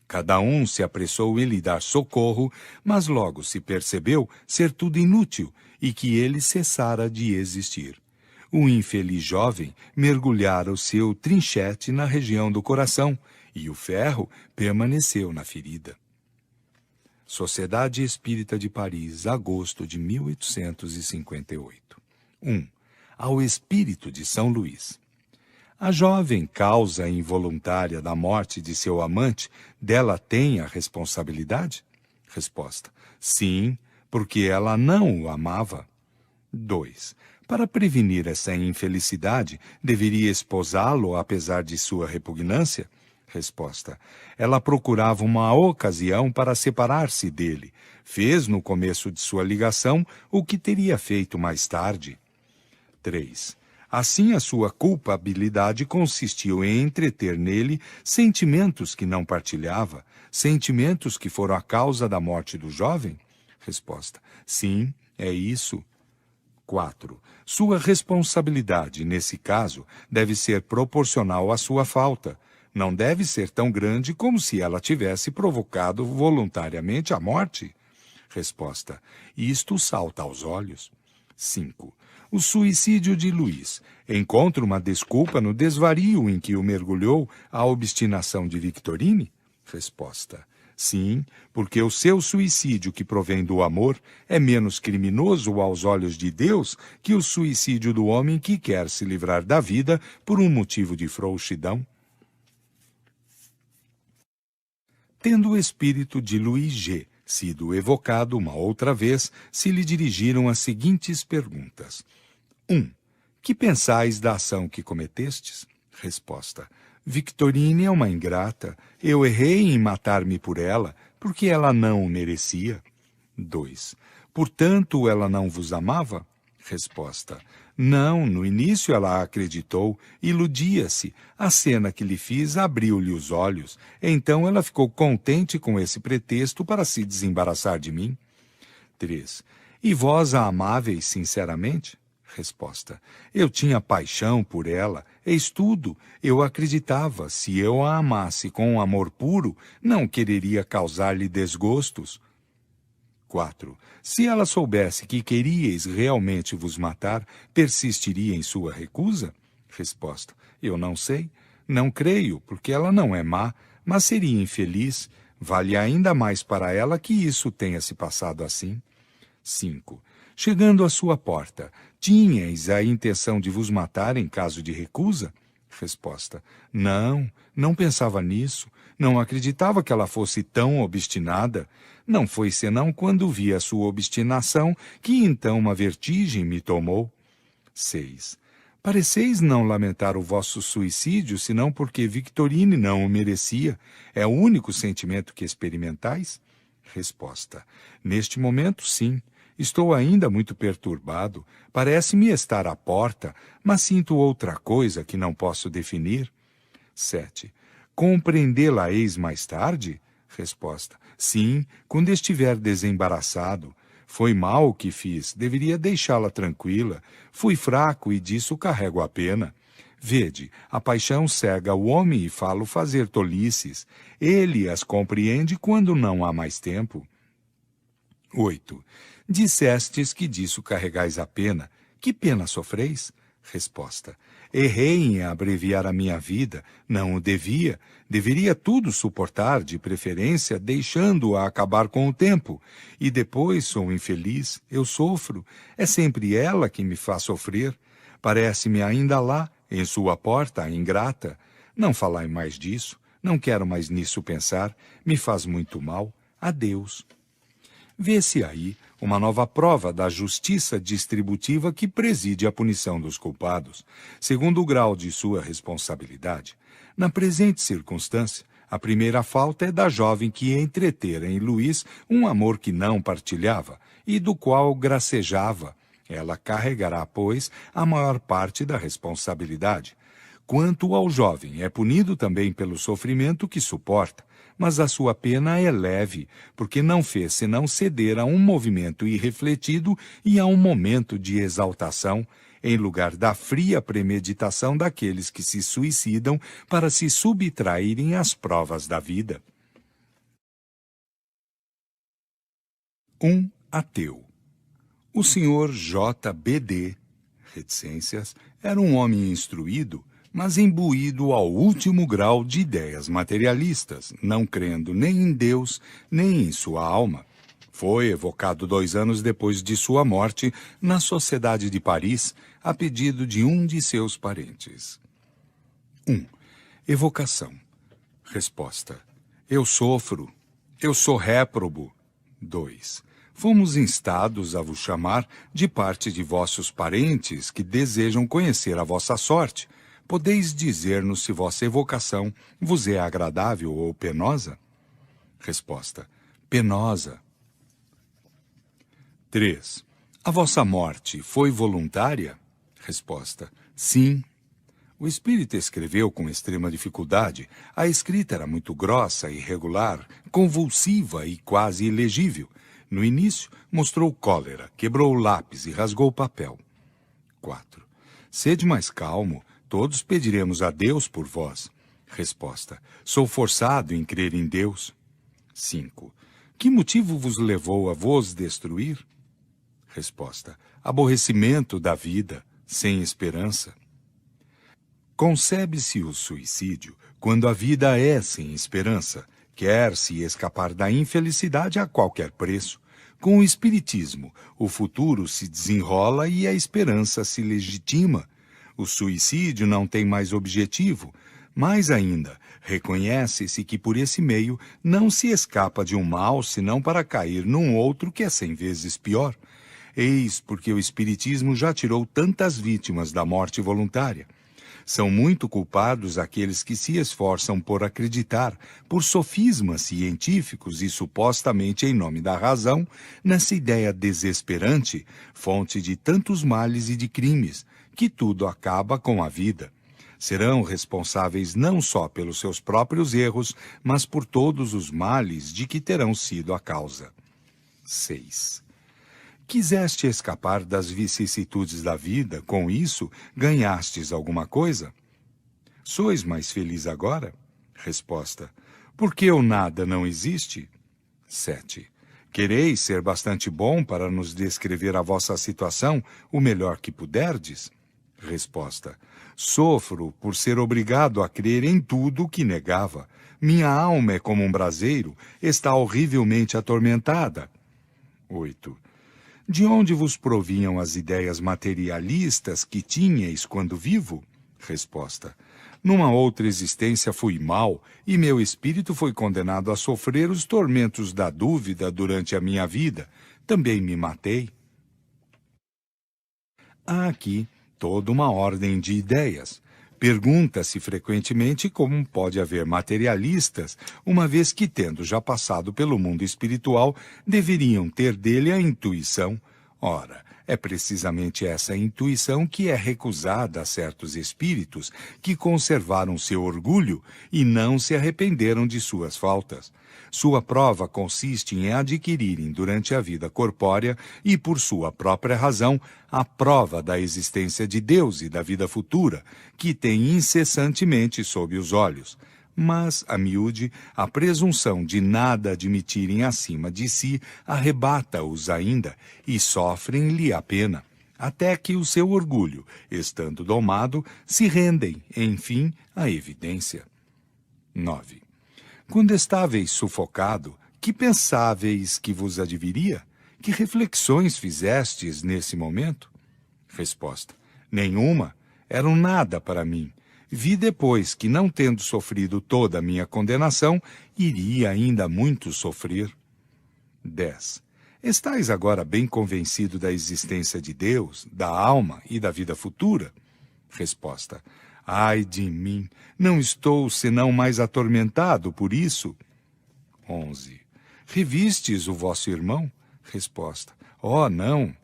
Cada um se apressou em lhe dar socorro, mas logo se percebeu ser tudo inútil e que ele cessara de existir. O infeliz jovem mergulhara o seu trinchete na região do coração e o ferro permaneceu na ferida. Sociedade Espírita de Paris, agosto de 1858. 1. Ao Espírito de São Luís. A jovem causa involuntária da morte de seu amante, dela tem a responsabilidade? Resposta: sim, porque ela não o amava. 2. Para prevenir essa infelicidade, deveria esposá-lo apesar de sua repugnância? Resposta: ela procurava uma ocasião para separar-se dele. Fez no começo de sua ligação o que teria feito mais tarde. 3. Assim, a sua culpabilidade consistiu em entreter nele sentimentos que não partilhava, sentimentos que foram a causa da morte do jovem? Resposta: sim, é isso. 4. Sua responsabilidade, nesse caso, deve ser proporcional à sua falta. Não deve ser tão grande como se ela tivesse provocado voluntariamente a morte? Resposta: isto salta aos olhos. 5. O suicídio de Luís encontra uma desculpa no desvario em que o mergulhou a obstinação de Victorine? Resposta: sim, porque o seu suicídio que provém do amor é menos criminoso aos olhos de Deus que o suicídio do homem que quer se livrar da vida por um motivo de frouxidão. Tendo o espírito de Luís G. sido evocado uma outra vez, se lhe dirigiram as seguintes perguntas. 1. Que pensais da ação que cometestes? Resposta: Victorine é uma ingrata. Eu errei em matar-me por ela, porque ela não o merecia. 2. Portanto, ela não vos amava? Resposta: não, no início ela acreditou, iludia-se. A cena que lhe fiz abriu-lhe os olhos. Então ela ficou contente com esse pretexto para se desembaraçar de mim. 3. E vós a amáveis sinceramente? Resposta: eu tinha paixão por ela, eis tudo. Eu acreditava, se eu a amasse com um amor puro, não quereria causar-lhe desgostos. 4. Se ela soubesse que queríeis realmente vos matar, persistiria em sua recusa? Resposta: eu não sei. Não creio, porque ela não é má, mas seria infeliz. Vale ainda mais para ela que isso tenha se passado assim. 5. Chegando à sua porta, tinhais a intenção de vos matar em caso de recusa? Resposta: não, não pensava nisso. Não acreditava que ela fosse tão obstinada. Não foi senão quando vi a sua obstinação que então uma vertigem me tomou. 6. Pareceis não lamentar o vosso suicídio, senão porque Victorine não o merecia. É o único sentimento que experimentais? Resposta: neste momento, sim. Estou ainda muito perturbado. Parece-me estar à porta, mas sinto outra coisa que não posso definir. 7. Compreendê-la-eis mais tarde? Resposta: sim, quando estiver desembaraçado. Foi mal o que fiz, deveria deixá-la tranquila. Fui fraco e disso carrego a pena. Vede, a paixão cega o homem e falo fazer tolices. Ele as compreende quando não há mais tempo. 8. Dissestes que disso carregais a pena. Que pena sofreis? Resposta: errei em abreviar a minha vida, não o devia. Deveria tudo suportar, de preferência, deixando-a acabar com o tempo. E depois sou infeliz, eu sofro. É sempre ela que me faz sofrer. Parece-me ainda lá, em sua porta, a ingrata. Não falai mais disso, não quero mais nisso pensar. Me faz muito mal. Adeus. Vê-se aí uma nova prova da justiça distributiva que preside a punição dos culpados, segundo o grau de sua responsabilidade. Na presente circunstância, a primeira falta é da jovem que entretera em Luís um amor que não partilhava e do qual gracejava. Ela carregará, pois, a maior parte da responsabilidade. Quanto ao jovem, é punido também pelo sofrimento que suporta, mas a sua pena é leve, porque não fez senão ceder a um movimento irrefletido e a um momento de exaltação, em lugar da fria premeditação daqueles que se suicidam para se subtraírem às provas da vida. 1. Ateu. O Sr. J. B. D. reticências, era um homem instruído, mas imbuído ao último grau de ideias materialistas, não crendo nem em Deus, nem em sua alma. Foi evocado 2 anos depois de sua morte na Sociedade de Paris, a pedido de um de seus parentes. 1. Evocação. Resposta: eu sofro. Eu sou réprobo. 2. Fomos instados a vos chamar de parte de vossos parentes que desejam conhecer a vossa sorte. Podeis dizer-nos se vossa evocação vos é agradável ou penosa? Resposta: penosa. 3. A vossa morte foi voluntária? Resposta: sim. O espírito escreveu com extrema dificuldade. A escrita era muito grossa, irregular, convulsiva e quase ilegível. No início, mostrou cólera, quebrou o lápis e rasgou o papel. 4. Sede mais calmo, todos pediremos a Deus por vós. Resposta: sou forçado em crer em Deus. 5. Que motivo vos levou a vos destruir? Resposta: aborrecimento da vida, sem esperança. Concebe-se o suicídio quando a vida é sem esperança, quer-se escapar da infelicidade a qualquer preço. Com o espiritismo, o futuro se desenrola e a esperança se legitima. O suicídio não tem mais objetivo. Mais ainda, reconhece-se que por esse meio não se escapa de um mal senão para cair num outro que é 100 vezes pior. Eis porque o espiritismo já tirou tantas vítimas da morte voluntária. São muito culpados aqueles que se esforçam por acreditar, por sofismas científicos e supostamente em nome da razão, nessa ideia desesperante, fonte de tantos males e de crimes, que tudo acaba com a vida. Serão responsáveis não só pelos seus próprios erros, mas por todos os males de que terão sido a causa. 6. Quiseste escapar das vicissitudes da vida, com isso ganhastes alguma coisa? Sois mais feliz agora? Resposta: porque o nada não existe? 7. Quereis ser bastante bom para nos descrever a vossa situação o melhor que puderdes? Resposta: sofro por ser obrigado a crer em tudo o que negava. Minha alma é como um braseiro, está horrivelmente atormentada. 8. De onde vos provinham as ideias materialistas que tinhais quando vivo? Resposta: numa outra existência fui mau, e meu espírito foi condenado a sofrer os tormentos da dúvida durante a minha vida. Também me matei. Há aqui toda uma ordem de ideias. Pergunta-se frequentemente como pode haver materialistas, uma vez que, tendo já passado pelo mundo espiritual, deveriam ter dele a intuição. Ora, é precisamente essa intuição que é recusada a certos espíritos que conservaram seu orgulho e não se arrependeram de suas faltas. Sua prova consiste em adquirirem durante a vida corpórea e por sua própria razão a prova da existência de Deus e da vida futura, que tem incessantemente sob os olhos. Mas, a miúde, a presunção de nada admitirem acima de si arrebata-os ainda e sofrem-lhe a pena, até que o seu orgulho, estando domado, se rendem, enfim, à evidência. 9. Quando estáveis sufocado, que pensáveis que vos adviria? Que reflexões fizestes nesse momento? Resposta: nenhuma, eram nada para mim. Vi depois que, não tendo sofrido toda a minha condenação, iria ainda muito sofrer. 10. Estais agora bem convencido da existência de Deus, da alma e da vida futura? Resposta: ai de mim, não estou senão mais atormentado por isso. 11. Revistes o vosso irmão? Resposta: oh, não.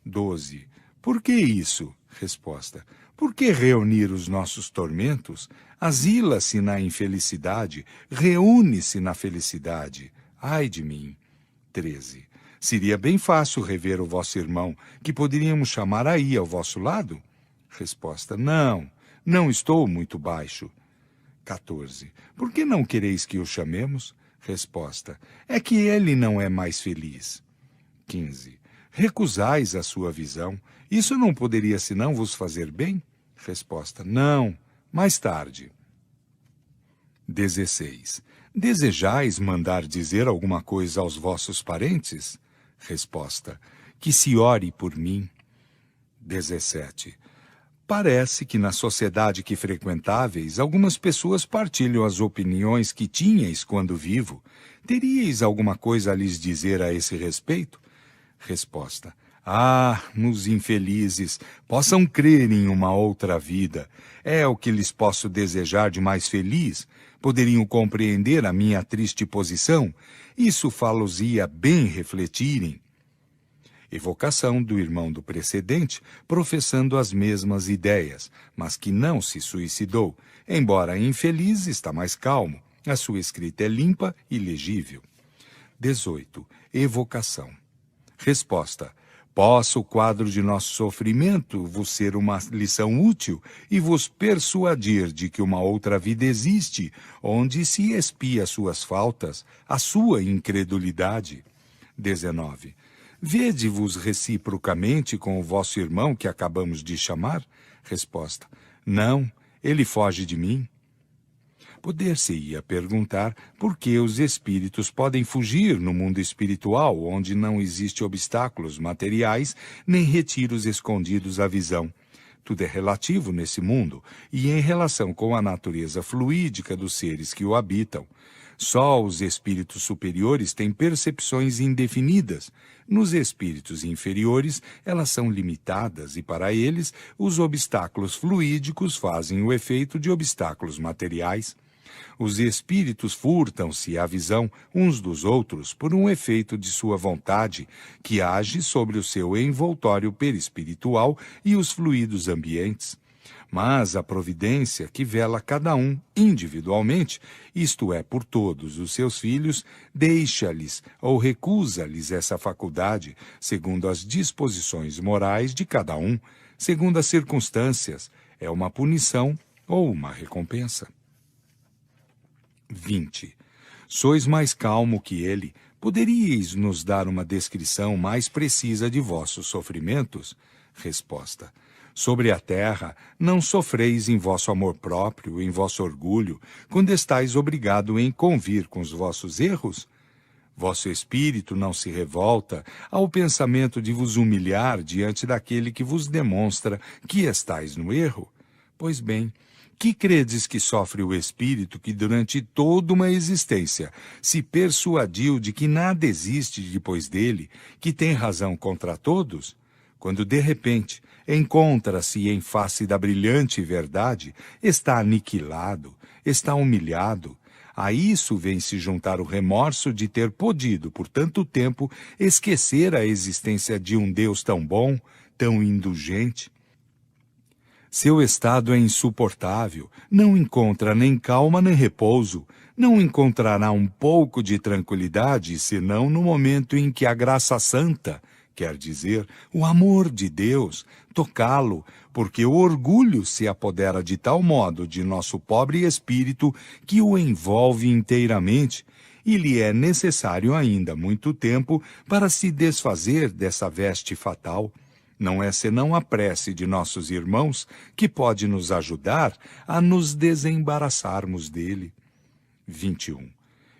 12. Por que isso? Resposta: por que reunir os nossos tormentos? Asila-se na infelicidade, reúne-se na felicidade. Ai de mim. 13. Seria bem fácil rever o vosso irmão, que poderíamos chamar aí ao vosso lado? Resposta: não, não estou muito baixo. 14. Por que não quereis que o chamemos? Resposta: é que ele não é mais feliz. 15. Recusais a sua visão. Isso não poderia senão vos fazer bem? Resposta: não, Mais tarde. 16. Desejais mandar dizer alguma coisa aos vossos parentes? Resposta. Que se ore por mim. 17. Parece que na sociedade que frequentáveis, algumas pessoas partilham as opiniões que tinhais quando vivo. Teríeis alguma coisa a lhes dizer a esse respeito? Resposta. Ah, nos infelizes, possam crer em uma outra vida. É o que lhes posso desejar de mais feliz. Poderiam compreender a minha triste posição? Isso fá-los-ia bem refletirem. Evocação do irmão do precedente, professando as mesmas ideias, mas que não se suicidou. Embora infeliz, está mais calmo. A sua escrita é limpa e legível. 18. Evocação. Resposta. Possa o quadro de nosso sofrimento vos ser uma lição útil e vos persuadir de que uma outra vida existe, onde se expia suas faltas, a sua incredulidade. 19. Vede-vos reciprocamente com o vosso irmão que acabamos de chamar? Resposta. Não, ele foge de mim. Poder-se-ia perguntar por que os espíritos podem fugir no mundo espiritual, onde não existe obstáculos materiais nem retiros escondidos à visão. Tudo é relativo nesse mundo e em relação com a natureza fluídica dos seres que o habitam. Só os espíritos superiores têm percepções indefinidas. Nos espíritos inferiores, elas são limitadas e, para eles, os obstáculos fluídicos fazem o efeito de obstáculos materiais. Os espíritos furtam-se à visão uns dos outros por um efeito de sua vontade, que age sobre o seu envoltório perispiritual e os fluidos ambientes. Mas a providência que vela cada um individualmente, isto é, por todos os seus filhos, deixa-lhes ou recusa-lhes essa faculdade, segundo as disposições morais de cada um, segundo as circunstâncias, é uma punição ou uma recompensa. 20. Sois mais calmo que ele. Poderíeis nos dar uma descrição mais precisa de vossos sofrimentos? Resposta. Sobre a terra, não sofreis em vosso amor próprio, em vosso orgulho, quando estáis obrigado em convir com os vossos erros? Vosso espírito não se revolta ao pensamento de vos humilhar diante daquele que vos demonstra que estáis no erro? Pois bem, que credes que sofre o espírito que durante toda uma existência se persuadiu de que nada existe depois dele, que tem razão contra todos? Quando de repente encontra-se em face da brilhante verdade, está aniquilado, está humilhado. A isso vem se juntar o remorso de ter podido, por tanto tempo, esquecer a existência de um Deus tão bom, tão indulgente. Seu estado é insuportável, não encontra nem calma nem repouso, não encontrará um pouco de tranquilidade, senão no momento em que a graça santa, quer dizer, o amor de Deus, tocá-lo, porque o orgulho se apodera de tal modo de nosso pobre espírito que o envolve inteiramente, e lhe é necessário ainda muito tempo para se desfazer dessa veste fatal. Não é senão a prece de nossos irmãos que pode nos ajudar a nos desembaraçarmos dele. 21.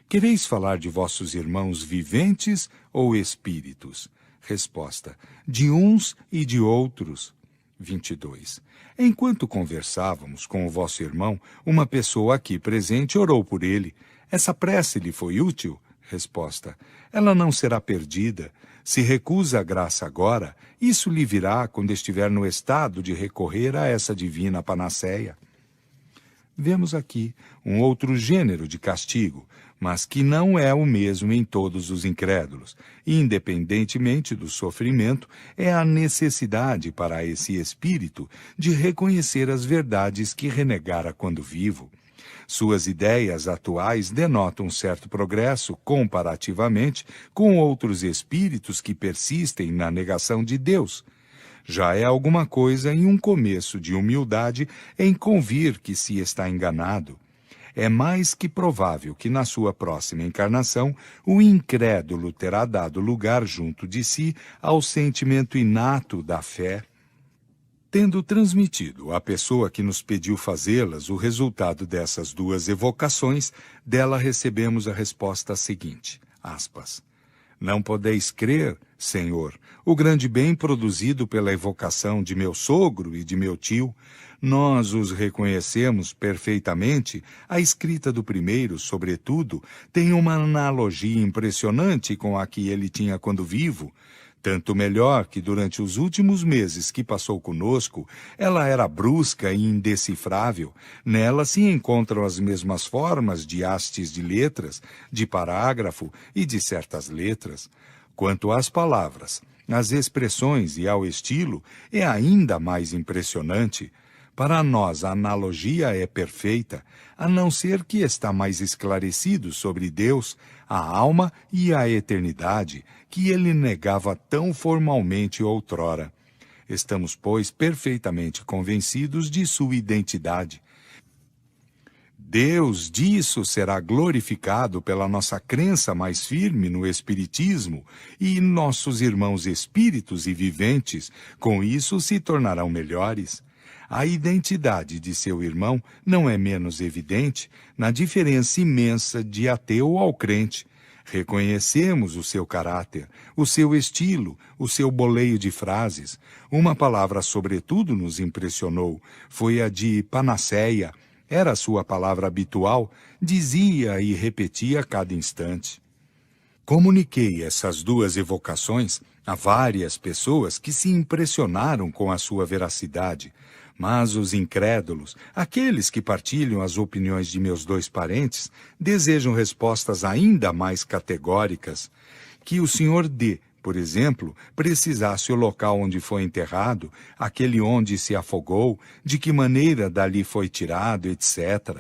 Quereis falar de vossos irmãos viventes ou espíritos? Resposta. De uns e de outros. 22. Enquanto conversávamos com o vosso irmão, uma pessoa aqui presente orou por ele. Essa prece lhe foi útil? Resposta. Ela não será perdida. Se recusa a graça agora, isso lhe virá quando estiver no estado de recorrer a essa divina panaceia. Vemos aqui um outro gênero de castigo, mas que não é o mesmo em todos os incrédulos. Independentemente do sofrimento, é a necessidade para esse espírito de reconhecer as verdades que renegara quando vivo. Suas ideias atuais denotam um certo progresso comparativamente com outros espíritos que persistem na negação de Deus. Já é alguma coisa em um começo de humildade em convir que se está enganado. É mais que provável que na sua próxima encarnação o incrédulo terá dado lugar junto de si ao sentimento inato da fé. Tendo transmitido à pessoa que nos pediu fazê-las o resultado dessas duas evocações, dela recebemos a resposta seguinte, aspas, não podeis crer, Senhor, o grande bem produzido pela evocação de meu sogro e de meu tio. Nós os reconhecemos perfeitamente. A escrita do primeiro, sobretudo, tem uma analogia impressionante com a que ele tinha quando vivo. Tanto melhor que durante os últimos meses que passou conosco, ela era brusca e indecifrável. Nela se encontram as mesmas formas de hastes de letras, de parágrafo e de certas letras. Quanto às palavras, às expressões e ao estilo, é ainda mais impressionante. Para nós, a analogia é perfeita, a não ser que está mais esclarecido sobre Deus, a alma e a eternidade, que ele negava tão formalmente outrora. Estamos, pois, perfeitamente convencidos de sua identidade. Deus disso será glorificado pela nossa crença mais firme no Espiritismo, e nossos irmãos espíritos e viventes, com isso, se tornarão melhores. A identidade de seu irmão não é menos evidente na diferença imensa de ateu ao crente. Reconhecemos o seu caráter, o seu estilo, o seu boleio de frases. Uma palavra, sobretudo, nos impressionou. Foi a de panaceia. Era a sua palavra habitual, dizia e repetia a cada instante. Comuniquei essas duas evocações a várias pessoas que se impressionaram com a sua veracidade. Mas os incrédulos, aqueles que partilham as opiniões de meus dois parentes, desejam respostas ainda mais categóricas. Que o senhor D, por exemplo, precisasse o local onde foi enterrado, aquele onde se afogou, de que maneira dali foi tirado, etc.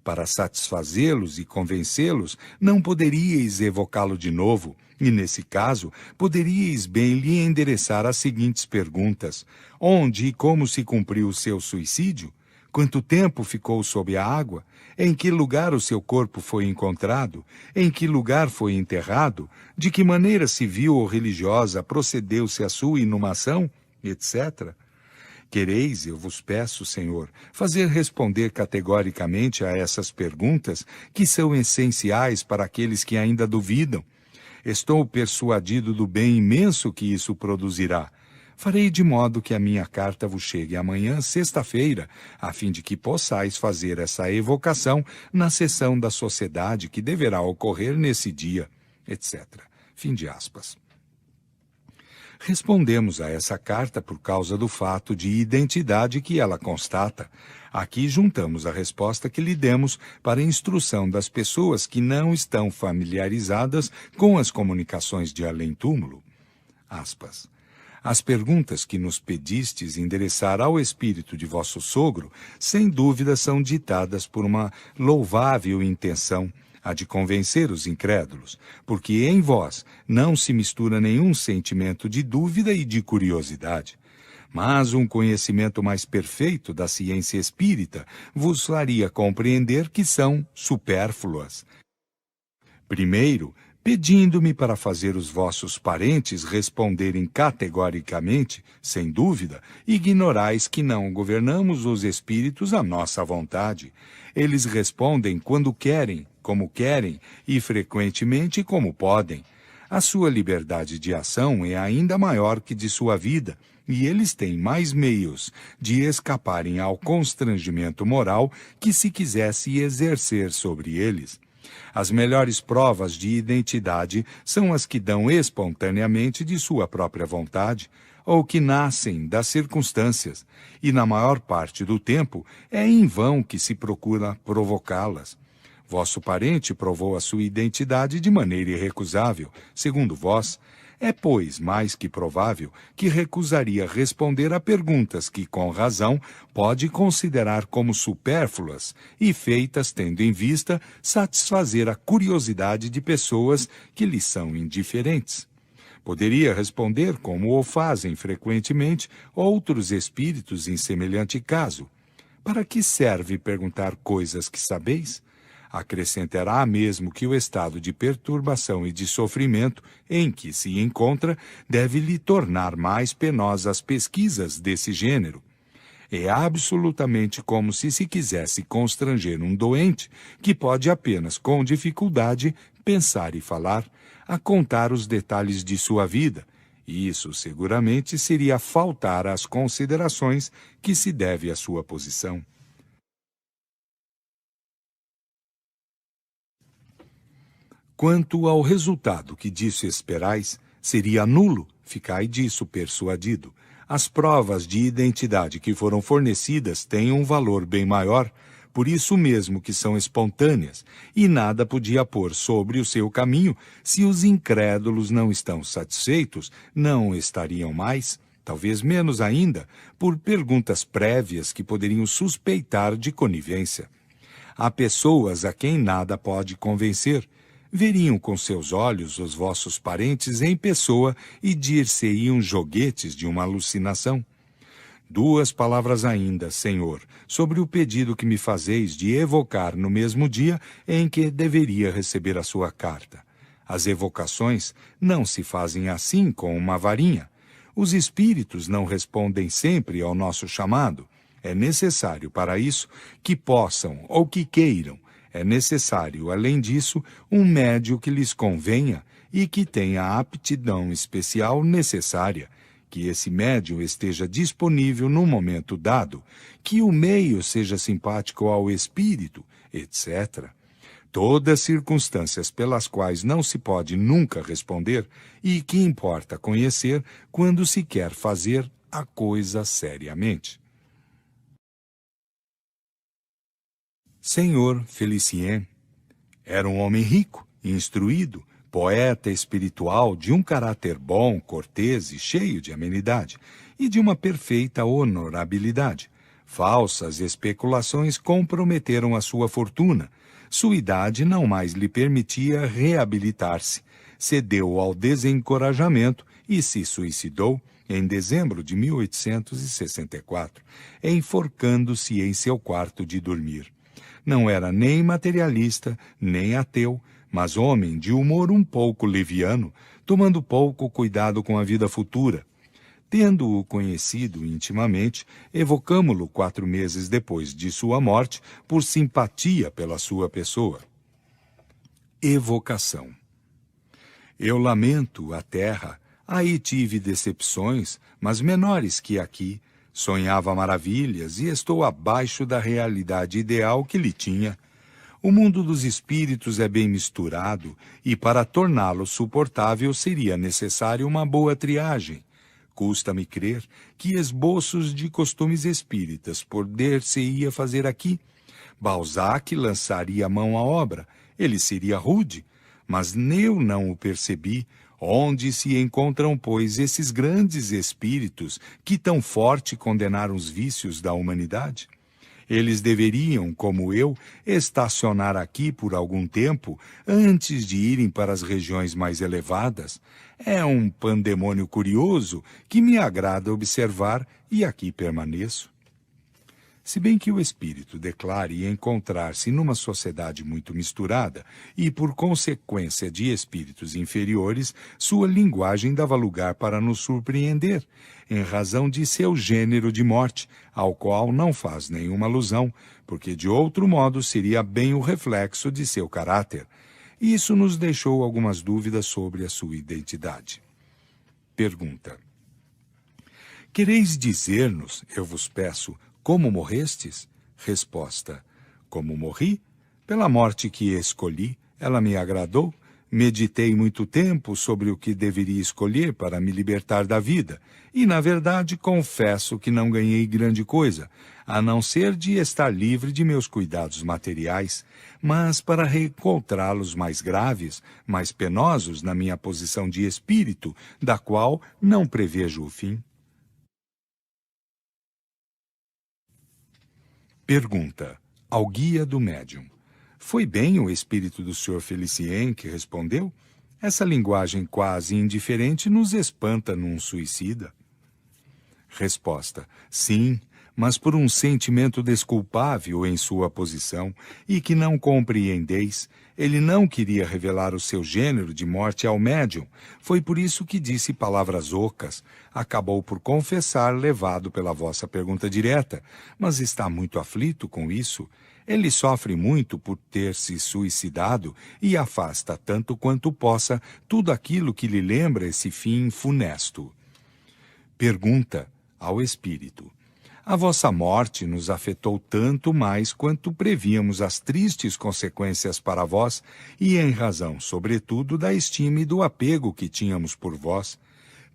Para satisfazê-los e convencê-los, não poderíeis evocá-lo de novo, e, nesse caso, poderíeis bem lhe endereçar as seguintes perguntas. Onde e como se cumpriu o seu suicídio? Quanto tempo ficou sob a água? Em que lugar o seu corpo foi encontrado? Em que lugar foi enterrado? De que maneira civil ou religiosa procedeu-se a sua inumação? Etc. Quereis, eu vos peço, Senhor, fazer responder categoricamente a essas perguntas, que são essenciais para aqueles que ainda duvidam. Estou persuadido do bem imenso que isso produzirá. Farei de modo que a minha carta vos chegue amanhã, sexta-feira, a fim de que possais fazer essa evocação na sessão da sociedade que deverá ocorrer nesse dia, etc. Fim de aspas. Respondemos a essa carta por causa do fato de identidade que ela constata. Aqui juntamos a resposta que lhe demos para a instrução das pessoas que não estão familiarizadas com as comunicações de além-túmulo. Aspas. As perguntas que nos pedistes endereçar ao espírito de vosso sogro, sem dúvida são ditadas por uma louvável intenção, a de convencer os incrédulos, porque em vós não se mistura nenhum sentimento de dúvida e de curiosidade. Mas um conhecimento mais perfeito da ciência espírita vos faria compreender que são supérfluas. Primeiro, pedindo-me para fazer os vossos parentes responderem categoricamente, sem dúvida, ignorais que não governamos os espíritos à nossa vontade. Eles respondem quando querem, como querem e frequentemente como podem. A sua liberdade de ação é ainda maior que de sua vida, e eles têm mais meios de escaparem ao constrangimento moral que se quisesse exercer sobre eles. As melhores provas de identidade são as que dão espontaneamente de sua própria vontade, ou que nascem das circunstâncias, e na maior parte do tempo é em vão que se procura provocá-las. Vosso parente provou a sua identidade de maneira irrecusável, segundo vós. É, pois, mais que provável que recusaria responder a perguntas que, com razão, pode considerar como supérfluas e feitas tendo em vista satisfazer a curiosidade de pessoas que lhe são indiferentes. Poderia responder, como o fazem frequentemente outros espíritos em semelhante caso. Para que serve perguntar coisas que sabeis? Acrescentará mesmo que o estado de perturbação e de sofrimento em que se encontra deve lhe tornar mais penosas pesquisas desse gênero. É absolutamente como se quisesse constranger um doente que pode apenas, com dificuldade, pensar e falar, a contar os detalhes de sua vida. E isso seguramente seria faltar às considerações que se deve à sua posição. Quanto ao resultado que disso esperais, seria nulo, ficai disso persuadido. As provas de identidade que foram fornecidas têm um valor bem maior, por isso mesmo que são espontâneas, e nada podia pôr sobre o seu caminho se os incrédulos não estão satisfeitos, não estariam mais, talvez menos ainda, por perguntas prévias que poderiam suspeitar de conivência. Há pessoas a quem nada pode convencer. Veriam com seus olhos os vossos parentes em pessoa e dir-se-iam joguetes de uma alucinação. 2 palavras ainda, Senhor, sobre o pedido que me fazeis de evocar no mesmo dia em que deveria receber a sua carta. As evocações não se fazem assim com uma varinha. Os espíritos não respondem sempre ao nosso chamado. É necessário para isso que possam ou que queiram. É necessário, além disso, um médio que lhes convenha e que tenha a aptidão especial necessária, que esse médio esteja disponível no momento dado, que o meio seja simpático ao espírito, etc. Todas circunstâncias pelas quais não se pode nunca responder e que importa conhecer quando se quer fazer a coisa seriamente. Senhor Felicien era um homem rico, instruído, poeta espiritual, de um caráter bom, cortês e cheio de amenidade, e de uma perfeita honorabilidade. Falsas especulações comprometeram a sua fortuna. Sua idade não mais lhe permitia reabilitar-se. Cedeu ao desencorajamento e se suicidou em dezembro de 1864, enforcando-se em seu quarto de dormir. Não era nem materialista, nem ateu, mas homem de humor um pouco leviano, tomando pouco cuidado com a vida futura. Tendo-o conhecido intimamente, evocamo-lo 4 meses depois de sua morte, por simpatia pela sua pessoa. Evocação. Eu lamento a terra, aí tive decepções, mas menores que aqui. Sonhava maravilhas e estou abaixo da realidade ideal que lhe tinha. O mundo dos espíritos é bem misturado e para torná-lo suportável seria necessário uma boa triagem. Custa-me crer que esboços de costumes espíritas poder-se-ia fazer aqui. Balzac lançaria mão à obra, ele seria rude, mas eu não o percebi. Onde se encontram, pois, esses grandes espíritos que tão forte condenaram os vícios da humanidade? Eles deveriam, como eu, estacionar aqui por algum tempo antes de irem para as regiões mais elevadas. É um pandemônio curioso que me agrada observar e aqui permaneço. Se bem que o espírito declare encontrar-se numa sociedade muito misturada e, por consequência de espíritos inferiores, sua linguagem dava lugar para nos surpreender, em razão de seu gênero de morte, ao qual não faz nenhuma alusão, porque de outro modo seria bem o reflexo de seu caráter. Isso nos deixou algumas dúvidas sobre a sua identidade. Pergunta: quereis dizer-nos, eu vos peço, como morrestes? Resposta: como morri? Pela morte que escolhi, ela me agradou. Meditei muito tempo sobre o que deveria escolher para me libertar da vida, e, na verdade, confesso que não ganhei grande coisa, a não ser de estar livre de meus cuidados materiais, mas para reencontrá-los mais graves, mais penosos na minha posição de espírito, da qual não prevejo o fim. Pergunta ao guia do médium: foi bem o espírito do Sr. Felicien que respondeu? Essa linguagem quase indiferente nos espanta num suicida. Resposta: sim, mas por um sentimento desculpável em sua posição e que não compreendeis, ele não queria revelar o seu gênero de morte ao médium. Foi por isso que disse palavras ocas. Acabou por confessar, levado pela vossa pergunta direta, mas está muito aflito com isso. Ele sofre muito por ter se suicidado e afasta tanto quanto possa tudo aquilo que lhe lembra esse fim funesto. Pergunta ao Espírito: a vossa morte nos afetou tanto mais quanto prevíamos as tristes consequências para vós, e em razão, sobretudo, da estima e do apego que tínhamos por vós.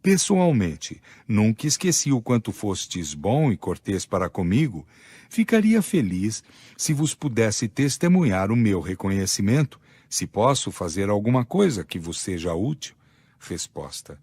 Pessoalmente, nunca esqueci o quanto fostes bom e cortês para comigo. Ficaria feliz se vos pudesse testemunhar o meu reconhecimento, se posso fazer alguma coisa que vos seja útil. Resposta: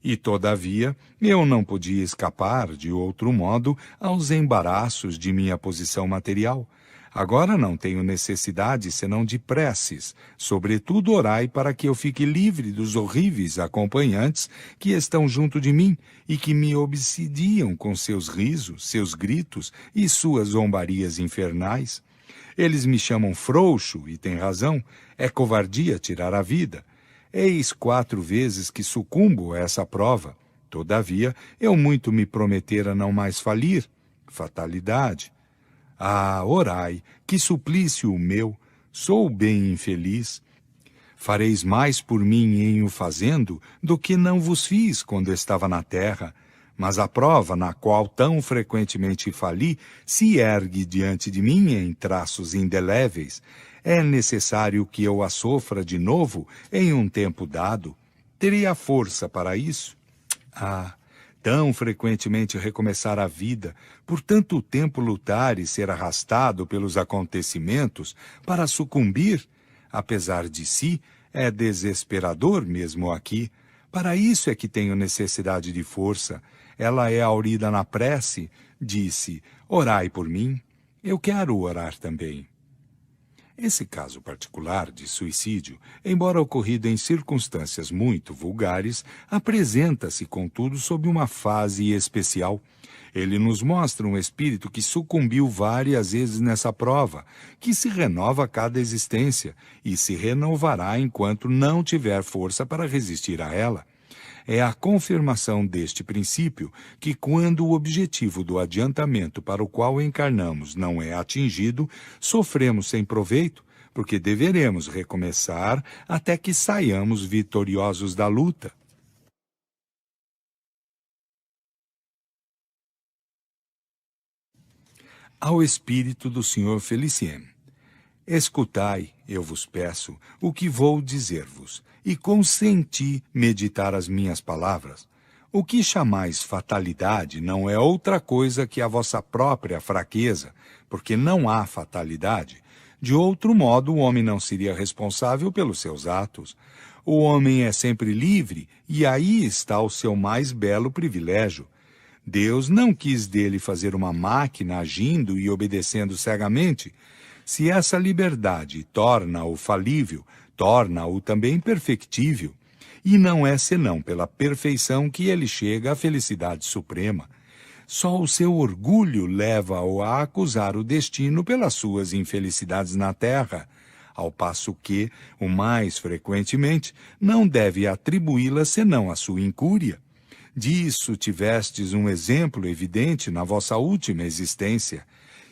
e, todavia, eu não podia escapar, de outro modo, aos embaraços de minha posição material. Agora não tenho necessidade senão de preces. Sobretudo, orai para que eu fique livre dos horríveis acompanhantes que estão junto de mim e que me obsidiam com seus risos, seus gritos e suas zombarias infernais. Eles me chamam frouxo, e têm razão, é covardia tirar a vida. Eis 4 vezes que sucumbo a essa prova. Todavia, eu muito me prometera não mais falir. Fatalidade. Ah, orai, que suplício o meu, sou bem infeliz. Fareis mais por mim em o fazendo do que não vos fiz quando estava na terra. Mas a prova na qual tão frequentemente fali se ergue diante de mim em traços indeléveis. É necessário que eu a sofra de novo em um tempo dado. Terei a força para isso? Ah, tão frequentemente recomeçar a vida, por tanto tempo lutar e ser arrastado pelos acontecimentos para sucumbir, apesar de si, é desesperador mesmo aqui. Para isso é que tenho necessidade de força. Ela é aurida na prece. Disse: orai por mim. Eu quero orar também. Esse caso particular de suicídio, embora ocorrido em circunstâncias muito vulgares, apresenta-se, contudo, sob uma fase especial. Ele nos mostra um espírito que sucumbiu várias vezes nessa prova, que se renova a cada existência e se renovará enquanto não tiver força para resistir a ela. É a confirmação deste princípio que, quando o objetivo do adiantamento para o qual encarnamos não é atingido, sofremos sem proveito, porque deveremos recomeçar até que saiamos vitoriosos da luta. Ao Espírito do Sr. Felicien: escutai, eu vos peço, o que vou dizer-vos, e consenti meditar as minhas palavras. O que chamais fatalidade não é outra coisa que a vossa própria fraqueza, porque não há fatalidade. De outro modo, o homem não seria responsável pelos seus atos. O homem é sempre livre, e aí está o seu mais belo privilégio. Deus não quis dele fazer uma máquina agindo e obedecendo cegamente. Se essa liberdade torna-o falível, torna-o também perfectível, e não é senão pela perfeição que ele chega à felicidade suprema. Só o seu orgulho leva-o a acusar o destino pelas suas infelicidades na terra, ao passo que, o mais frequentemente, não deve atribuí-las senão à sua incúria. Disso tivestes um exemplo evidente na vossa última existência.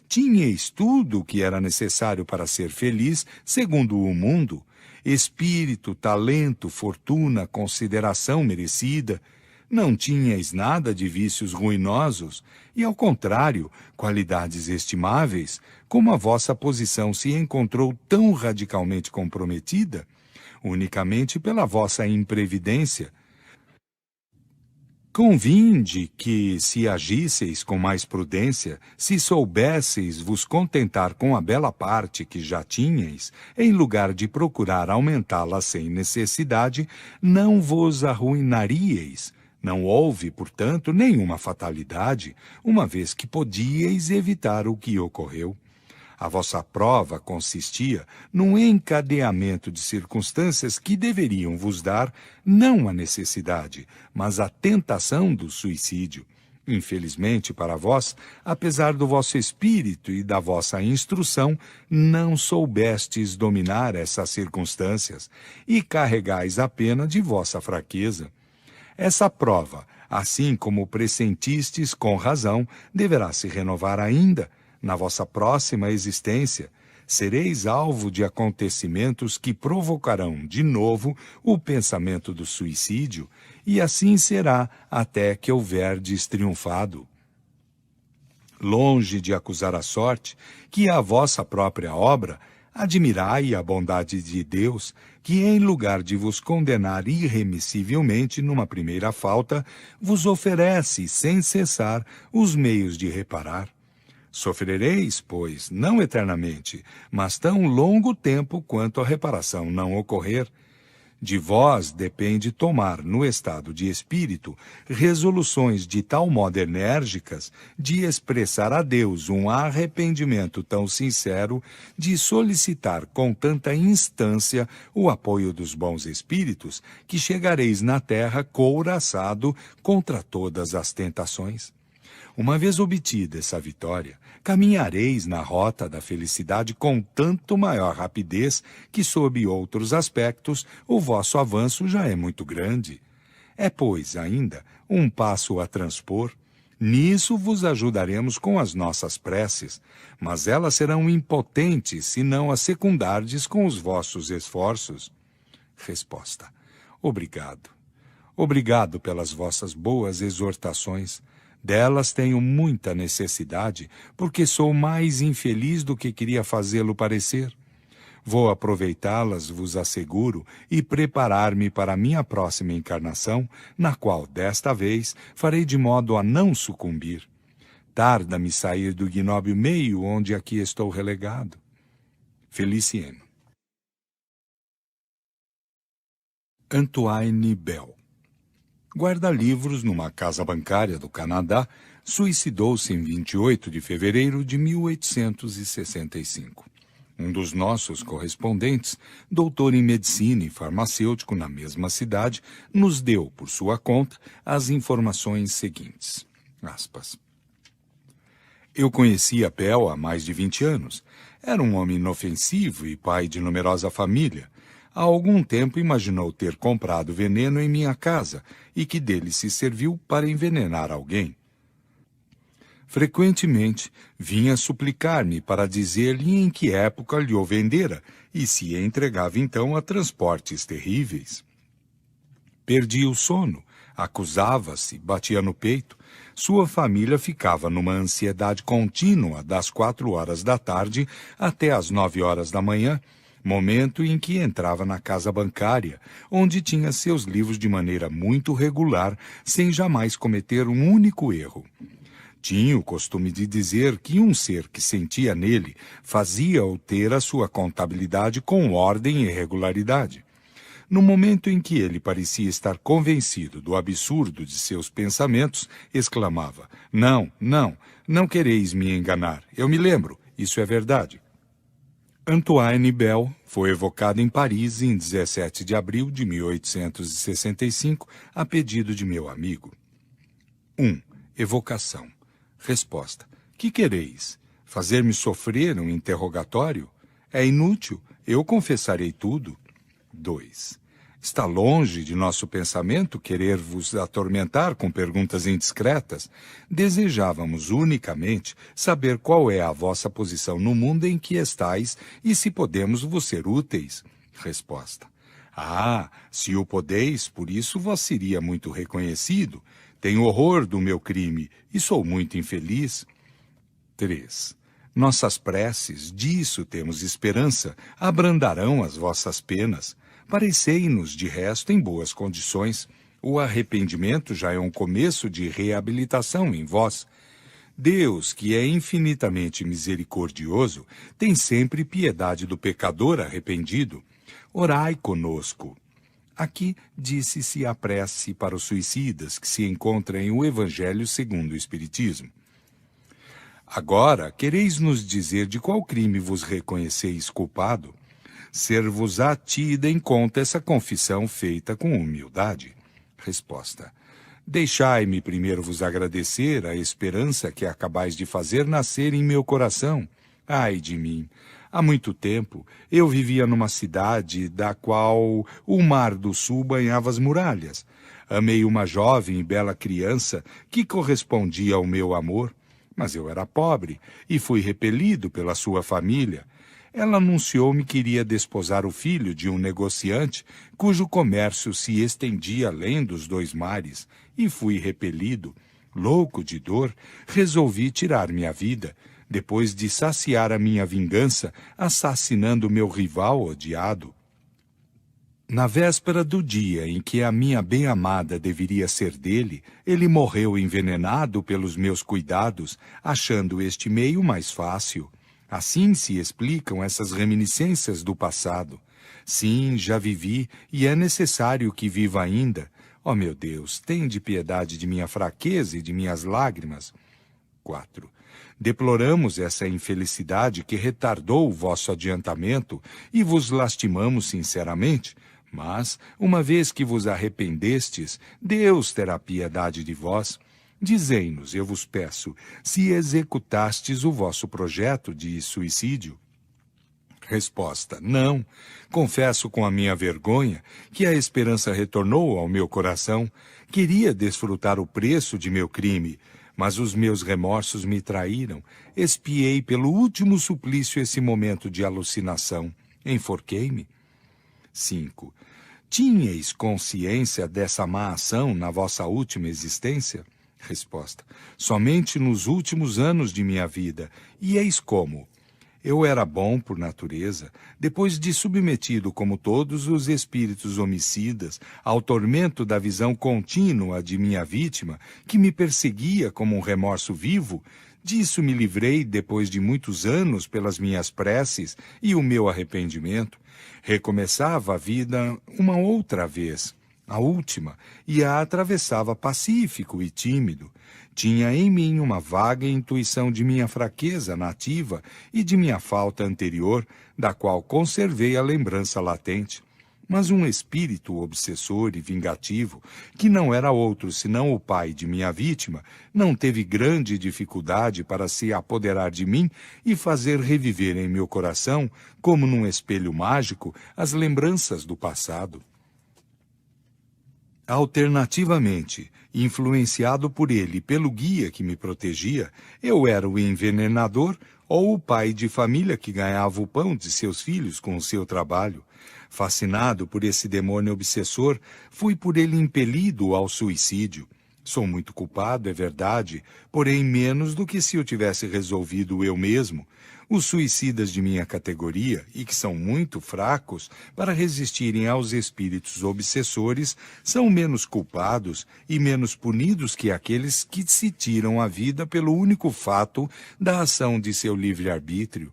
Tinhais tudo o que era necessário para ser feliz, segundo o mundo: espírito, talento, fortuna, consideração merecida. Não tinhais nada de vícios ruinosos, e, ao contrário, qualidades estimáveis. Como a vossa posição se encontrou tão radicalmente comprometida? Unicamente pela vossa imprevidência. Convinde que, se agisseis com mais prudência, se soubesseis vos contentar com a bela parte que já tinhais, em lugar de procurar aumentá-la sem necessidade, não vos arruinaríeis. Não houve, portanto, nenhuma fatalidade, uma vez que podíeis evitar o que ocorreu. A vossa prova consistia num encadeamento de circunstâncias que deveriam vos dar não a necessidade, mas a tentação do suicídio. Infelizmente para vós, apesar do vosso espírito e da vossa instrução, não soubestes dominar essas circunstâncias e carregais a pena de vossa fraqueza. Essa prova, assim como pressentistes com razão, deverá se renovar ainda na vossa próxima existência. Sereis alvo de acontecimentos que provocarão de novo o pensamento do suicídio, e assim será até que houverdes triunfado. Longe de acusar a sorte, que é a vossa própria obra, admirai a bondade de Deus, que em lugar de vos condenar irremissivelmente numa primeira falta, vos oferece sem cessar os meios de reparar. Sofrereis, pois, não eternamente, mas tão longo tempo quanto a reparação não ocorrer. De vós depende tomar, no estado de espírito, resoluções de tal modo enérgicas de expressar a Deus um arrependimento tão sincero, de solicitar com tanta instância o apoio dos bons espíritos, que chegareis na terra couraçado contra todas as tentações. Uma vez obtida essa vitória, caminhareis na rota da felicidade com tanto maior rapidez que, sob outros aspectos, o vosso avanço já é muito grande. É, pois, ainda um passo a transpor. Nisso vos ajudaremos com as nossas preces, mas elas serão impotentes se não as secundardes com os vossos esforços. Resposta: obrigado. Obrigado pelas vossas boas exortações. Delas tenho muita necessidade, porque sou mais infeliz do que queria fazê-lo parecer. Vou aproveitá-las, vos asseguro, e preparar-me para a minha próxima encarnação, na qual, desta vez, farei de modo a não sucumbir. Tarda-me sair do ignóbil meio onde aqui estou relegado. Feliciano. Antoine Bell. Guarda-livros numa casa bancária do Canadá, suicidou-se em 28 de fevereiro de 1865. Um dos nossos correspondentes, doutor em medicina e farmacêutico na mesma cidade, nos deu, por sua conta, as informações seguintes. Aspas. Eu conhecia Bell há mais de 20 anos. Era um homem inofensivo e pai de numerosa família. Há algum tempo imaginou ter comprado veneno em minha casa e que dele se serviu para envenenar alguém. Frequentemente vinha suplicar-me para dizer-lhe em que época lhe o vendera e se entregava então a transportes terríveis. Perdia o sono, acusava-se, batia no peito. Sua família ficava numa ansiedade contínua das 4 horas da tarde até as 9 horas da manhã, momento em que entrava na casa bancária, onde tinha seus livros de maneira muito regular, sem jamais cometer um único erro. Tinha o costume de dizer que um ser que sentia nele fazia-o ter a sua contabilidade com ordem e regularidade. No momento em que ele parecia estar convencido do absurdo de seus pensamentos, exclamava: Não, não quereis me enganar. Eu me lembro, isso é verdade. Antoine Bell foi evocado em Paris em 17 de abril de 1865, a pedido de meu amigo. 1. Evocação. Resposta. Que quereis? Fazer-me sofrer um interrogatório? É inútil, eu confessarei tudo. 2. Está longe de nosso pensamento querer vos atormentar com perguntas indiscretas. Desejávamos unicamente saber qual é a vossa posição no mundo em que estáis e se podemos vos ser úteis. Resposta. Se o podeis, por isso vos seria muito reconhecido. Tenho horror do meu crime e sou muito infeliz. 3. Nossas preces, disso temos esperança, abrandarão as vossas penas. Parecei-nos, de resto, em boas condições. O arrependimento já é um começo de reabilitação em vós. Deus, que é infinitamente misericordioso, tem sempre piedade do pecador arrependido. Orai conosco. Aqui disse-se a prece para os suicidas que se encontra em o Evangelho segundo o Espiritismo. Agora, quereis nos dizer de qual crime vos reconheceis culpado? Ser-vos-á tida em conta essa confissão feita com humildade. Resposta. Deixai-me primeiro vos agradecer a esperança que acabais de fazer nascer em meu coração. Ai de mim! Há muito tempo eu vivia numa cidade da qual o Mar do Sul banhava as muralhas. Amei uma jovem e bela criança que correspondia ao meu amor, mas eu era pobre e fui repelido pela sua família. Ela anunciou-me que iria desposar o filho de um negociante cujo comércio se estendia além dos dois mares, e fui repelido. Louco de dor, resolvi tirar minha vida, depois de saciar a minha vingança, assassinando meu rival odiado. Na véspera do dia em que a minha bem-amada deveria ser dele, ele morreu envenenado pelos meus cuidados, achando este meio mais fácil. Assim se explicam essas reminiscências do passado. Sim, já vivi e é necessário que viva ainda. Ó meu Deus, tende piedade de minha fraqueza e de minhas lágrimas. 4. Deploramos essa infelicidade que retardou o vosso adiantamento e vos lastimamos sinceramente. Mas, uma vez que vos arrependestes, Deus terá piedade de vós. Dizei-nos, eu vos peço, se executastes o vosso projeto de suicídio. Resposta: não. Confesso com a minha vergonha que a esperança retornou ao meu coração. Queria desfrutar o preço de meu crime, mas os meus remorsos me traíram. Expiei pelo último suplício esse momento de alucinação. Enforquei-me. 5. Tinhais consciência dessa má ação na vossa última existência? Resposta: somente nos últimos anos de minha vida. E eis como. Eu era bom por natureza, depois de submetido, como todos os espíritos homicidas, ao tormento da visão contínua de minha vítima, que me perseguia como um remorso vivo. Disso me livrei depois de muitos anos pelas minhas preces e o meu arrependimento. Recomeçava a vida uma outra vez, a última, e a atravessava pacífico e tímido. Tinha em mim uma vaga intuição de minha fraqueza nativa e de minha falta anterior, da qual conservei a lembrança latente. Mas um espírito obsessor e vingativo, que não era outro senão o pai de minha vítima, não teve grande dificuldade para se apoderar de mim e fazer reviver em meu coração, como num espelho mágico, as lembranças do passado. Alternativamente, influenciado por ele e pelo guia que me protegia, eu era o envenenador ou o pai de família que ganhava o pão de seus filhos com o seu trabalho. Fascinado por esse demônio obsessor, fui por ele impelido ao suicídio. Sou muito culpado, é verdade, porém menos do que se eu tivesse resolvido eu mesmo. Os suicidas de minha categoria, e que são muito fracos para resistirem aos espíritos obsessores, são menos culpados e menos punidos que aqueles que se tiram a vida pelo único fato da ação de seu livre-arbítrio.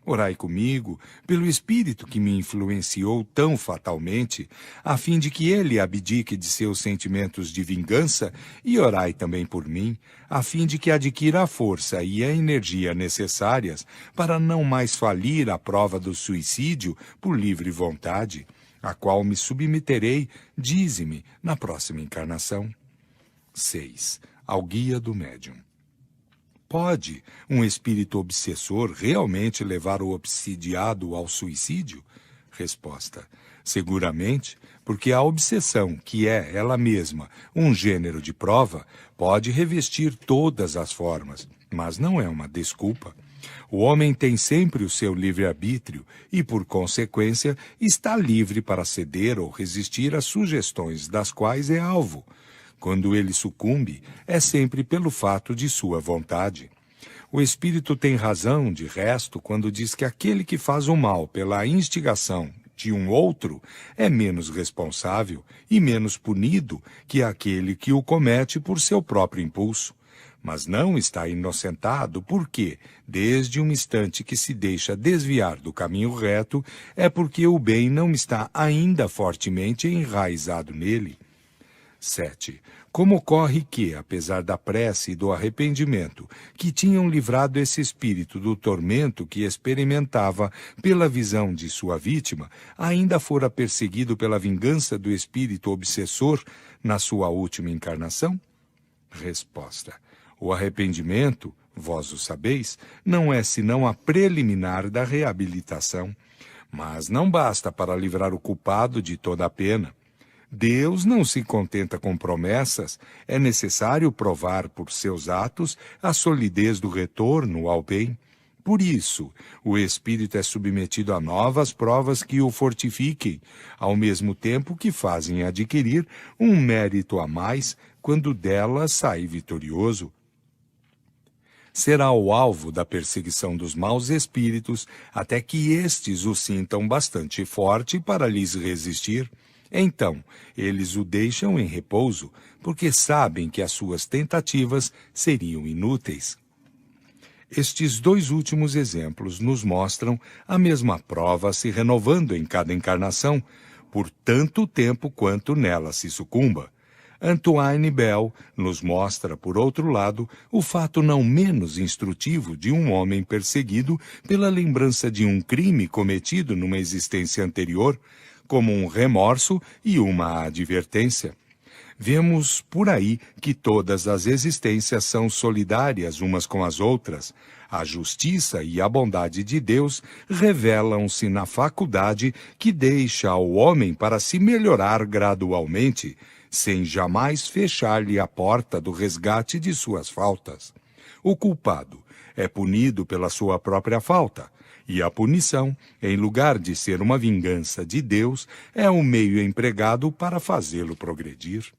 Orai comigo, pelo espírito que me influenciou tão fatalmente, a fim de que ele abdique de seus sentimentos de vingança, e orai também por mim, a fim de que adquira a força e a energia necessárias para não mais falir à prova do suicídio por livre vontade, a qual me submeterei, dize-me, na próxima encarnação. 6. Ao guia do médium. Pode um espírito obsessor realmente levar o obsidiado ao suicídio? Resposta: seguramente, porque a obsessão, que é ela mesma um gênero de prova, pode revestir todas as formas, mas não é uma desculpa. O homem tem sempre o seu livre-arbítrio e, por consequência, está livre para ceder ou resistir às sugestões das quais é alvo. Quando ele sucumbe, é sempre pelo fato de sua vontade. O espírito tem razão, de resto, quando diz que aquele que faz o mal pela instigação de um outro é menos responsável e menos punido que aquele que o comete por seu próprio impulso. Mas não está inocentado porque, desde um instante que se deixa desviar do caminho reto, é porque o bem não está ainda fortemente enraizado nele. 7. Como ocorre que, apesar da prece e do arrependimento, que tinham livrado esse espírito do tormento que experimentava pela visão de sua vítima, ainda fora perseguido pela vingança do espírito obsessor na sua última encarnação? Resposta. O arrependimento, vós o sabeis, não é senão a preliminar da reabilitação. Mas não basta para livrar o culpado de toda a pena. Deus não se contenta com promessas, é necessário provar por seus atos a solidez do retorno ao bem. Por isso, o espírito é submetido a novas provas que o fortifiquem, ao mesmo tempo que fazem adquirir um mérito a mais quando delas sai vitorioso. Será o alvo da perseguição dos maus espíritos até que estes o sintam bastante forte para lhes resistir. Então, eles o deixam em repouso, porque sabem que as suas tentativas seriam inúteis. Estes dois últimos exemplos nos mostram a mesma prova se renovando em cada encarnação, por tanto tempo quanto nela se sucumba. Antoine Bell nos mostra, por outro lado, o fato não menos instrutivo de um homem perseguido pela lembrança de um crime cometido numa existência anterior, como um remorso e uma advertência. Vemos por aí que todas as existências são solidárias umas com as outras. A justiça e a bondade de Deus revelam-se na faculdade que deixa ao homem para se melhorar gradualmente, sem jamais fechar-lhe a porta do resgate de suas faltas. O culpado é punido pela sua própria falta, e a punição, em lugar de ser uma vingança de Deus, é o meio empregado para fazê-lo progredir.